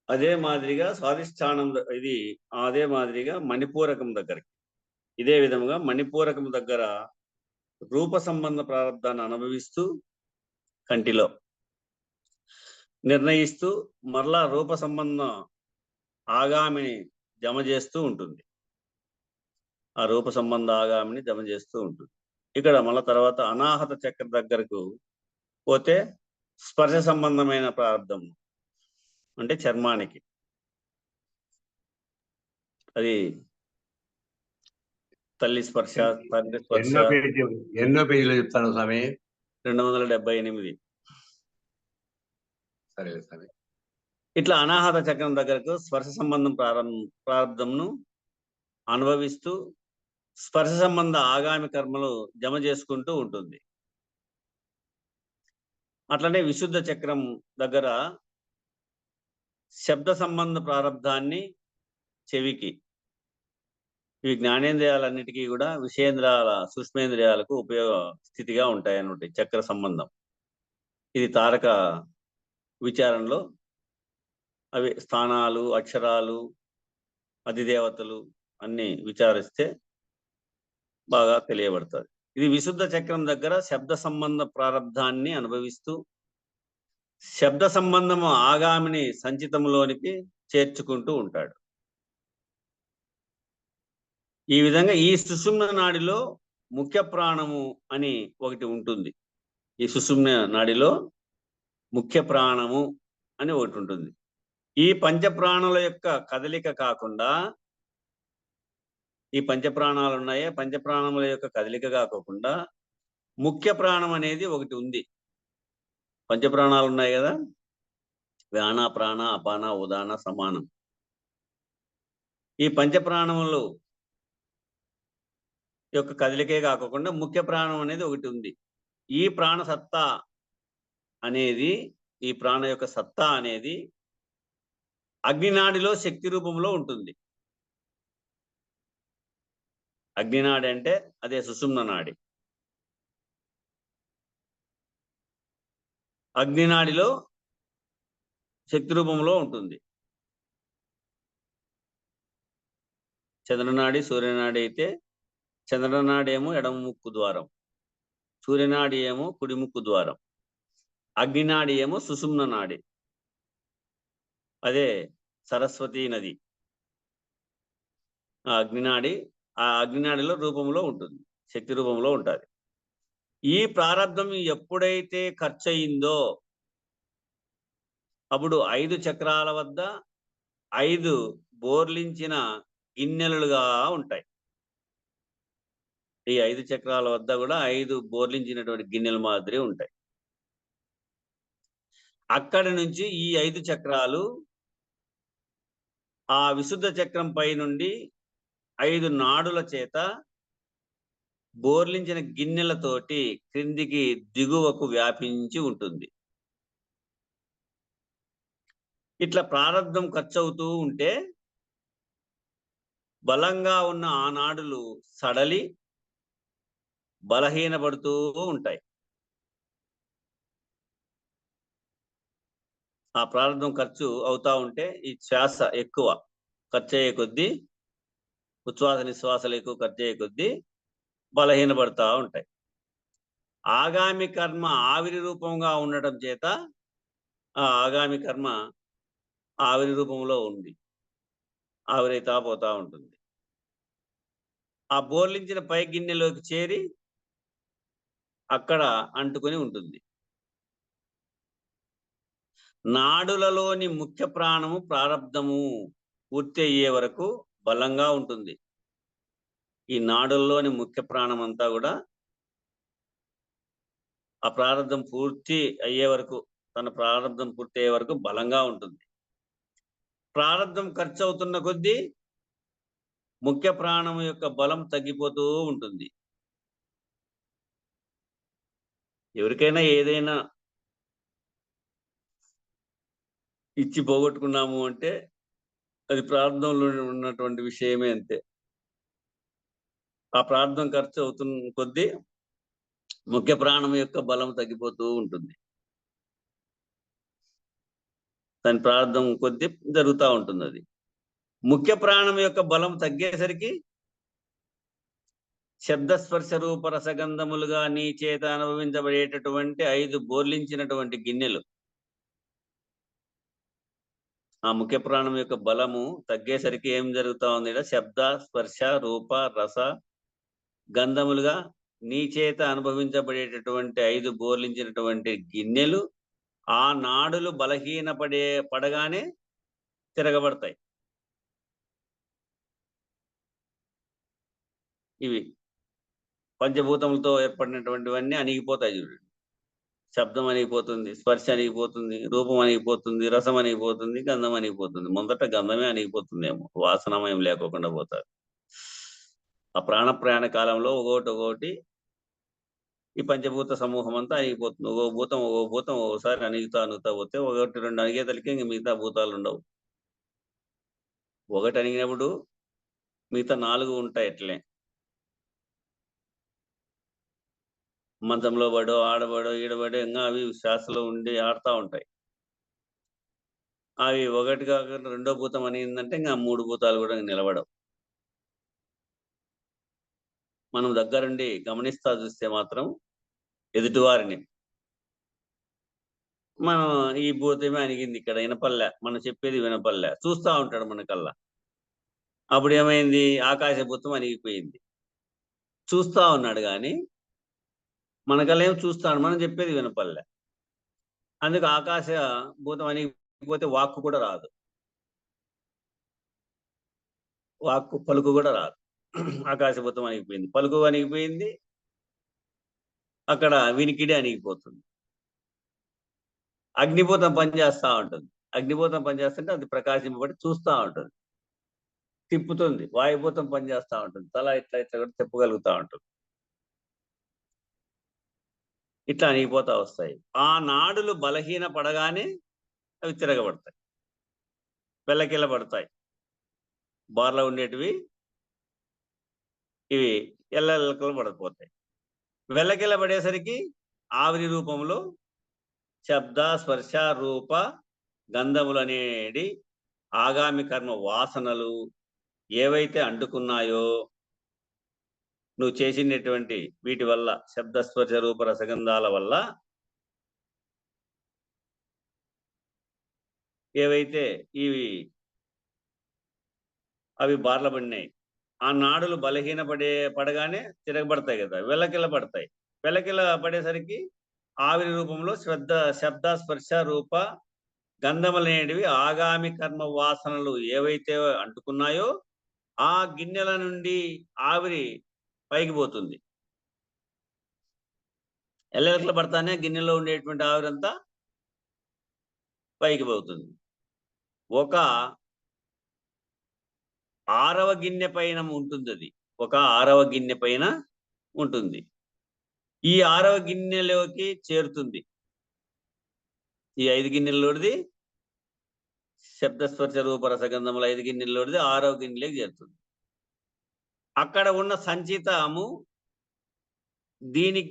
అదే మాదిరిగా స్వాధిష్టానం అదే మాదిరిగా మణిపూరకం దగ్గరికి ఇదే విధముగా మణిపూరకం దగ్గర రూప సంబంధ ప్రారంధాన్ని అనుభవిస్తూ కంటిలో నిర్ణయిస్తూ మరలా రూప సంబంధం ఆగామిని జమ చేస్తూ ఉంటుంది. ఆ రూప సంబంధ ఆగామిని జమ చేస్తూ ఉంటుంది. ఇక్కడ మళ్ళా తర్వాత అనాహత చక్ర దగ్గరకు పోతే స్పర్శ సంబంధమైన ప్రారంధం అంటే చర్మానికి అది తల్లి స్పర్శ, తండ్రి స్పర్శ. ఎన్నో పేజీలో చెప్తాను స్వామి? 278. సరే సరే. ఇట్లా అనాహత చక్రం దగ్గరకు స్పర్శ సంబంధం ప్రారంధంను అనుభవిస్తూ స్పర్శ సంబంధ ఆగామి కర్మలు జమ చేసుకుంటూ ఉంటుంది. అట్లనే విశుద్ధ చక్రం దగ్గర శబ్ద సంబంధ ప్రారంధాన్ని చెవికి, ఇవి జ్ఞానేంద్రియాలన్నిటికీ కూడా విషయేంద్రియాల సూక్ష్మేంద్రియాలకు ఉపయోగ స్థితిగా ఉంటాయి అన్నట్టు చక్ర సంబంధం. ఇది తారక విచారణలో అవి స్థానాలు, అక్షరాలు, అధిదేవతలు అన్ని విచారిస్తే బాగా తెలియబడుతుంది. ఇది విశుద్ధ చక్రం దగ్గర శబ్ద సంబంధ ప్రారంధాన్ని అనుభవిస్తూ శబ్ద సంబంధము ఆగామిని సంచితంలోనికి చేర్చుకుంటూ ఉంటాడు. ఈ విధంగా ఈ సుషుమ్న నాడిలో ముఖ్య ప్రాణము అని ఒకటి ఉంటుంది. ఈ సుషుమ్న నాడిలో ముఖ్య ప్రాణము అని ఒకటి ఉంటుంది. ఈ పంచప్రాణుల యొక్క కదలిక కాకుండా, ఈ పంచప్రాణాలు ఉన్నాయే, పంచప్రాణముల యొక్క కదలిక కాకుండా ముఖ్య ప్రాణం అనేది ఒకటి ఉంది. పంచప్రాణాలు ఉన్నాయి కదా, వ్యాన, ప్రాణ, అపాన, ఉదాన, సమానం. ఈ పంచప్రాణములు యొక్క కదలికే కాకుండా ముఖ్య ప్రాణం అనేది ఒకటి ఉంది. ఈ ప్రాణ సత్తా అనేది, ఈ ప్రాణ యొక్క సత్తా అనేది అగ్నినాడిలో శక్తి రూపంలో ఉంటుంది. అగ్నినాడి అంటే అదే సుషుమ్న నాడి. అగ్నినాడిలో శక్తి రూపంలో ఉంటుంది. చంద్రనాడి, సూర్యనాడి అయితే చంద్రనాడి ఏమో ఎడమ ముక్కు ద్వారం, సూర్యనాడి ఏమో కుడి ముక్కు ద్వారం, అగ్నినాడి ఏమో సుషుమ్న నాడి, అదే సరస్వతీ నది. ఆ అగ్నినాడిలో రూపంలో ఉంటుంది, శక్తి రూపంలో ఉంటుంది. ఈ ప్రారంధం ఎప్పుడైతే ఖర్చు అయిందో అప్పుడు 5 చక్రాల వద్ద 5 బోర్లించిన గిన్నెలుగా ఉంటాయి. ఈ 5 చక్రాల వద్ద కూడా 5 బోర్లించినటువంటి గిన్నెల మాదిరి ఉంటాయి. అక్కడి నుంచి ఈ 5 చక్రాలు ఆ విశుద్ధ చక్రం పై నుండి 5 నాడుల చేత బోర్లించిన గిన్నెలతోటి క్రిందికి దిగువకు వ్యాపించి ఉంటుంది. ఇట్లా ప్రారంధం ఖర్చు అవుతూ ఉంటే బలంగా ఉన్న ఆ నాడులు సడలి బలహీనపడుతూ ఉంటాయి. ఆ ప్రారంధం ఖర్చు అవుతా ఉంటే ఈ శ్వాస ఎక్కువ ఖర్చు అయ్యే కొద్దీ, ఉచ్ఛ్వాస నిశ్వాసాలు ఎక్కువ ఖర్చు అయ్యే కొద్దీ బలహీనపడతా ఉంటాయి. ఆగామి కర్మ ఆవిరి రూపంగా ఉండటం చేత ఆ ఆగామి కర్మ ఆవిరి రూపంలో ఉంది, ఆవిరైతా పోతా ఉంటుంది. ఆ బోర్లించిన పై గిన్నెలోకి చేరి అక్కడ అంటుకొని ఉంటుంది. నాడులలోని ముఖ్య ప్రాణము ప్రారబ్ధము పూర్తి అయ్యే వరకు బలంగా ఉంటుంది. ఈ నాడుల్లోని ముఖ్య ప్రాణం అంతా కూడా ఆ ప్రారంధం పూర్తి అయ్యే వరకు, తన ప్రారంధం పూర్తి అయ్యే వరకు బలంగా ఉంటుంది. ప్రారంధం ఖర్చు అవుతున్న కొద్దీ ముఖ్య ప్రాణం యొక్క బలం తగ్గిపోతూ ఉంటుంది. ఎవరికైనా ఏదైనా ఇచ్చి పోగొట్టుకున్నాము అంటే అది ప్రారంధంలో ఉన్నటువంటి విషయమే. అంతే. ఆ ప్రారంధం ఖర్చు అవుతున్న కొద్దీ ముఖ్య ప్రాణం యొక్క బలం తగ్గిపోతూ ఉంటుంది. దాని ప్రారంధం కొద్దీ జరుగుతూ ఉంటుంది. అది ముఖ్య ప్రాణం యొక్క బలం తగ్గేసరికి శబ్దస్పర్శ రూప రసగంధములుగా నీ చేత అనుభవించబడేటటువంటి 5 బోర్లించినటువంటి గిన్నెలు, ఆ ముఖ్య ప్రాణం యొక్క బలము తగ్గేసరికి ఏం జరుగుతా ఉంది? శబ్ద స్పర్శ రూప రస గంధములుగా నీ చేత అనుభవించబడేటటువంటి 5 బోర్లించినటువంటి గిన్నెలు ఆ నాడులు పడగానే తిరగబడతాయి. ఇవి పంచభూతములతో ఏర్పడినటువంటివన్నీ అణిగిపోతాయి. చూడండి, శబ్దం అణిగిపోతుంది, స్పర్శ అణిగిపోతుంది, రూపం అణిగిపోతుంది, రసం అణిగిపోతుంది, గంధం అణిగిపోతుంది. మొదట గంధమే అణిగిపోతుందేమో, వాసనమయం లేకోకుండా పోతారు. ఆ ప్రయాణ కాలంలో ఒక్కొక్కటి ఈ పంచభూత సమూహం అంతా అణిగిపోతుంది. ఒక్కో భూతం ఒక్కోసారి అణుగుతా పోతే 1-2 అణిగేతలకి ఇంక మిగతా భూతాలు ఉండవు. ఒకటి అణిగినప్పుడు మిగతా 4 ఉంటాయి. ఎట్లే మంచంలో పడో, ఆడబడో, ఈడబడో ఇంకా అవి శ్వాసలో ఉండి ఆడుతూ ఉంటాయి. అవి ఒకటి కాకుండా రెండో భూతం అనిందంటే ఇంకా 3 భూతాలు కూడా నిలబడవు. మనం దగ్గరుండి గమనిస్తా చూస్తే మాత్రం ఎదుటివారిని మనం ఈ భూతమే అణిగింది ఇక్కడ వినపల్లె, మనం చెప్పేది వినపల్లె, చూస్తూ ఉంటాడు మనకల్లా. అప్పుడు ఏమైంది? ఆకాశభూతం అణిగిపోయింది. చూస్తూ ఉన్నాడు కానీ మనకల్లా ఏం చూస్తాడు, మనం చెప్పేది వినపల్లె. అందుకు ఆకాశ భూతం అణిగిపోతే వాక్కు కూడా రాదు, పలుకు కూడా రాదు. ఆకాశభూతం అణిగిపోయింది, పలుకు అణిగిపోయింది, అక్కడ వినికిడి అణిగిపోతుంది. అగ్నిభూతం పనిచేస్తూ ఉంటుంది. అగ్నిభూతం పనిచేస్తుంటే అది ప్రకాశింపబడి చూస్తూ ఉంటుంది, తిప్పుతుంది. వాయుభూతం పనిచేస్తూ ఉంటుంది, తల ఇట్లా కూడా తిప్పగలుగుతూ ఉంటుంది. ఇట్లా అణిగిపోతా వస్తాయి. ఆ నాడులు బలహీన పడగానే అవి తిరగబడతాయి, వెల్లకిల్ల పడతాయి. బార్లో ఉండేటివి ఇవి ఎల్లెల్లకలు పడిపోతాయి. వెల్లకిల్ల పడేసరికి ఆవిరి రూపంలో శబ్ద స్పర్శ రూప గంధములు అనేటి ఆగామి కర్మ వాసనలు ఏవైతే అంటుకున్నాయో నువ్వు చేసినటువంటి వీటి వల్ల, శబ్దస్పర్శ రూప రసగంధాల వల్ల ఏవైతే అవి బార్ల పడినాయి, ఆ నాడులు బలహీన పడగానే తిరగబడతాయి కదా, వెల్లకిల్ల పడతాయి. వెల్లకిల్ల పడేసరికి ఆవిరి రూపంలో శబ్ద స్పర్శ రూప గంధములనేటివి ఆగామి కర్మ వాసనలు ఏవైతే అంటుకున్నాయో ఆ గిన్నెల నుండి ఆవిరి పైకి పోతుంది. ఎల్లెలకలు పడతానే గిన్నెలో ఉండేటువంటి ఆవిరంతా పైకి పోతుంది. ఒక 6వ గిన్నె పైన ఉంటుంది. అది ఒక 6వ గిన్నె పైన ఉంటుంది. ఈ 6వ గిన్నెలోకి చేరుతుంది. ఈ 5 గిన్నెల్లోడిది శబ్దస్పర్శ రూప రసగంధముల 5 గిన్నెల్లోడిది 6వ గిన్నెలోకి చేరుతుంది. అక్కడ ఉన్న సంచితము దీని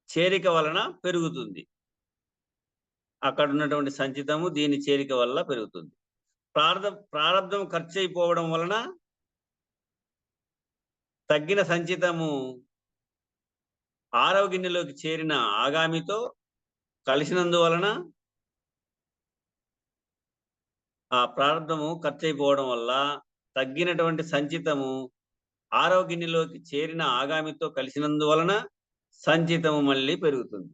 చేరిక వలన పెరుగుతుంది. అక్కడ ఉన్నటువంటి సంచితము దీని చేరిక వల్ల పెరుగుతుంది. ప్రారబ్ధం ఖర్చు అయిపోవడం వలన తగ్గిన సంచితము 6వ గిన్నెలోకి చేరిన ఆగామితో కలిసినందువలన ఆ ప్రారబ్ధము ఖర్చు అయిపోవడం వల్ల తగ్గినటువంటి సంచితము 6వ గిన్నెలోకి చేరిన ఆగామితో కలిసినందువలన సంచితము మళ్ళీ పెరుగుతుంది.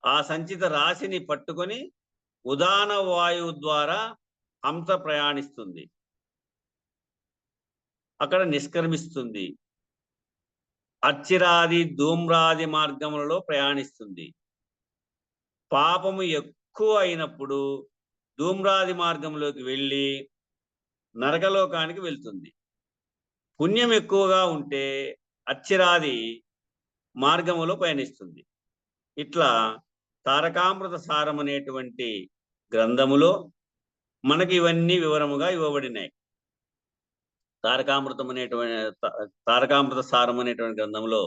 ఆ సంచిత రాశిని పట్టుకొని ఉదాన వాయువు ద్వారా హంస ప్రయాణిస్తుంది, అక్కడ నిష్క్రమిస్తుంది. అర్చిరాది ధూమ్రాది మార్గములలో ప్రయాణిస్తుంది. పాపము ఎక్కువ అయినప్పుడు ధూమ్రాది మార్గంలోకి వెళ్ళి నరకలోకానికి వెళ్తుంది. పుణ్యం ఎక్కువగా ఉంటే అర్చిరాది మార్గములో పయనిస్తుంది. ఇట్లా తారకామృత సారం అనేటువంటి గ్రంథములో మనకి ఇవన్నీ వివరముగా ఇవ్వబడినాయి. తారకామృత సారం అనేటువంటి గ్రంథంలో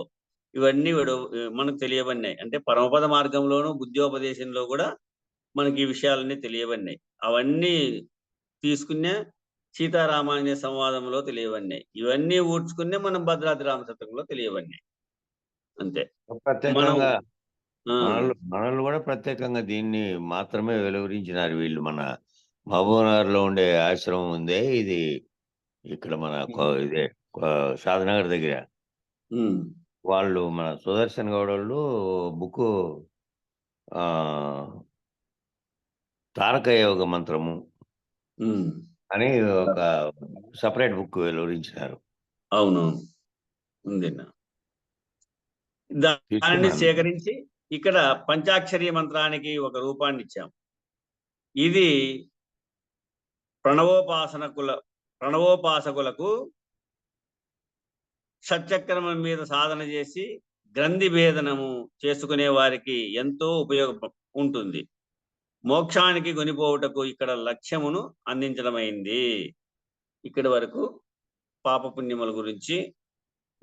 ఇవన్నీ మనకు తెలియబడినాయి. అంటే పరమపద మార్గంలోనూ బుద్ధ్యోపదేశంలో కూడా మనకి ఈ విషయాలన్నీ తెలియబడినాయి. అవన్నీ తీసుకునే సీతారామాంజ సంవాదంలో తెలియబడినాయి. ఇవన్నీ ఊడ్చుకునే మనం భద్రాద్రి రామశతకంలో తెలియబడినాయి. అంతే. ప్రత్యేకంగా మనలు కూడా ప్రత్యేకంగా దీన్ని మాత్రమే వెలువరించినారు వీళ్ళు. మన మహబూబ్నగర్ లో ఉండే ఆశ్రమం ఉందే, ఇది ఇక్కడ మన ఇదే షాద్నగర్ దగ్గర వాళ్ళు, మన సుదర్శన్ గౌడ్ వాళ్ళు బుక్ తారక యోగ మంత్రము అని ఒక సపరేట్ బుక్ వెలువరించినారు. అవునవును, ఉంది. దానిని సేకరించి ఇక్కడ పంచాక్షరి మంత్రానికి ఒక రూపాన్ని ఇచ్చాం. ఇది ప్రణవోపాసకులకు షట్చక్రమం మీద సాధన చేసి గ్రంథి భేదనము చేసుకునే వారికి ఎంతో ఉపయోగ ఉంటుంది. మోక్షానికి కొనిపోవుటకు ఇక్కడ లక్ష్యమును అందించడమైంది. ఇక్కడి వరకు పాపపుణ్యముల గురించి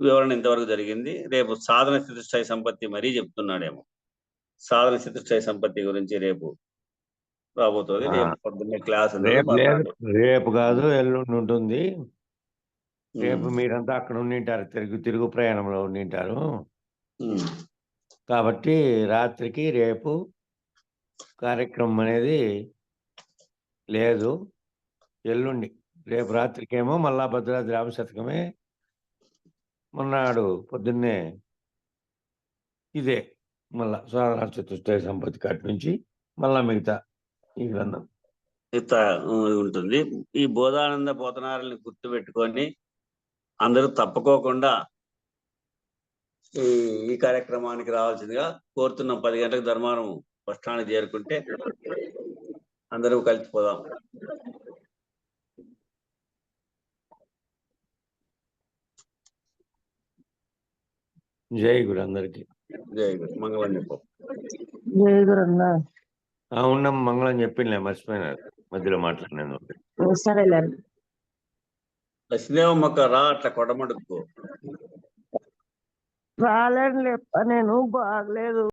వివరణ ఇంతవరకు జరిగింది. రేపు సాధన చతుష్టయ సంపత్తి మరీ చెప్తున్నాడేమో. సాధన చతుష్టయ సంపత్తి గురించి రేపు రాబోతుంది. రేపు పొద్దున్నే క్లాస్ రేపు కాదు, ఎల్లుండి ఉంటుంది. రేపు మీరంతా అక్కడ ఉండింటారు, తిరుగు ప్రయాణంలో ఉండింటారు కాబట్టి రాత్రికి రేపు కార్యక్రమం అనేది లేదు. ఎల్లుండి రేపు రాత్రికేమో మళ్ళా భద్రాద్రి రామశతకమే, మొన్నాడు పొద్దున్నే ఇదే మళ్ళా సాధన చతుష్టయ సంపత్తి కాటి నుంచి మళ్ళా మిగతా ఈ గ్రంథం ఉంటుంది. ఈ బోధానంద పోతనారుల్ని గుర్తుపెట్టుకొని అందరూ తప్పుకోకుండా ఈ కార్యక్రమానికి రావాల్సిందిగా కోరుతున్నాం. 10 గంటలకు ధర్మారం బస్టాండ్ చేరుకుంటే అందరూ కలిసిపోదాం. జై గురు అందరికి. జై గురు. మంగళం చెప్పు. జై గురు అన్న. ఉన్నాం, మంగళం చెప్పిండే, మర్చిపోయినారు మధ్యలో మాట్లాడినందుకు. సరేలే. లక్ష్మీదేవమ్మక్క రా, అట్లా కొడమడుక్కో. రాలేను, నేను బాగలేదు.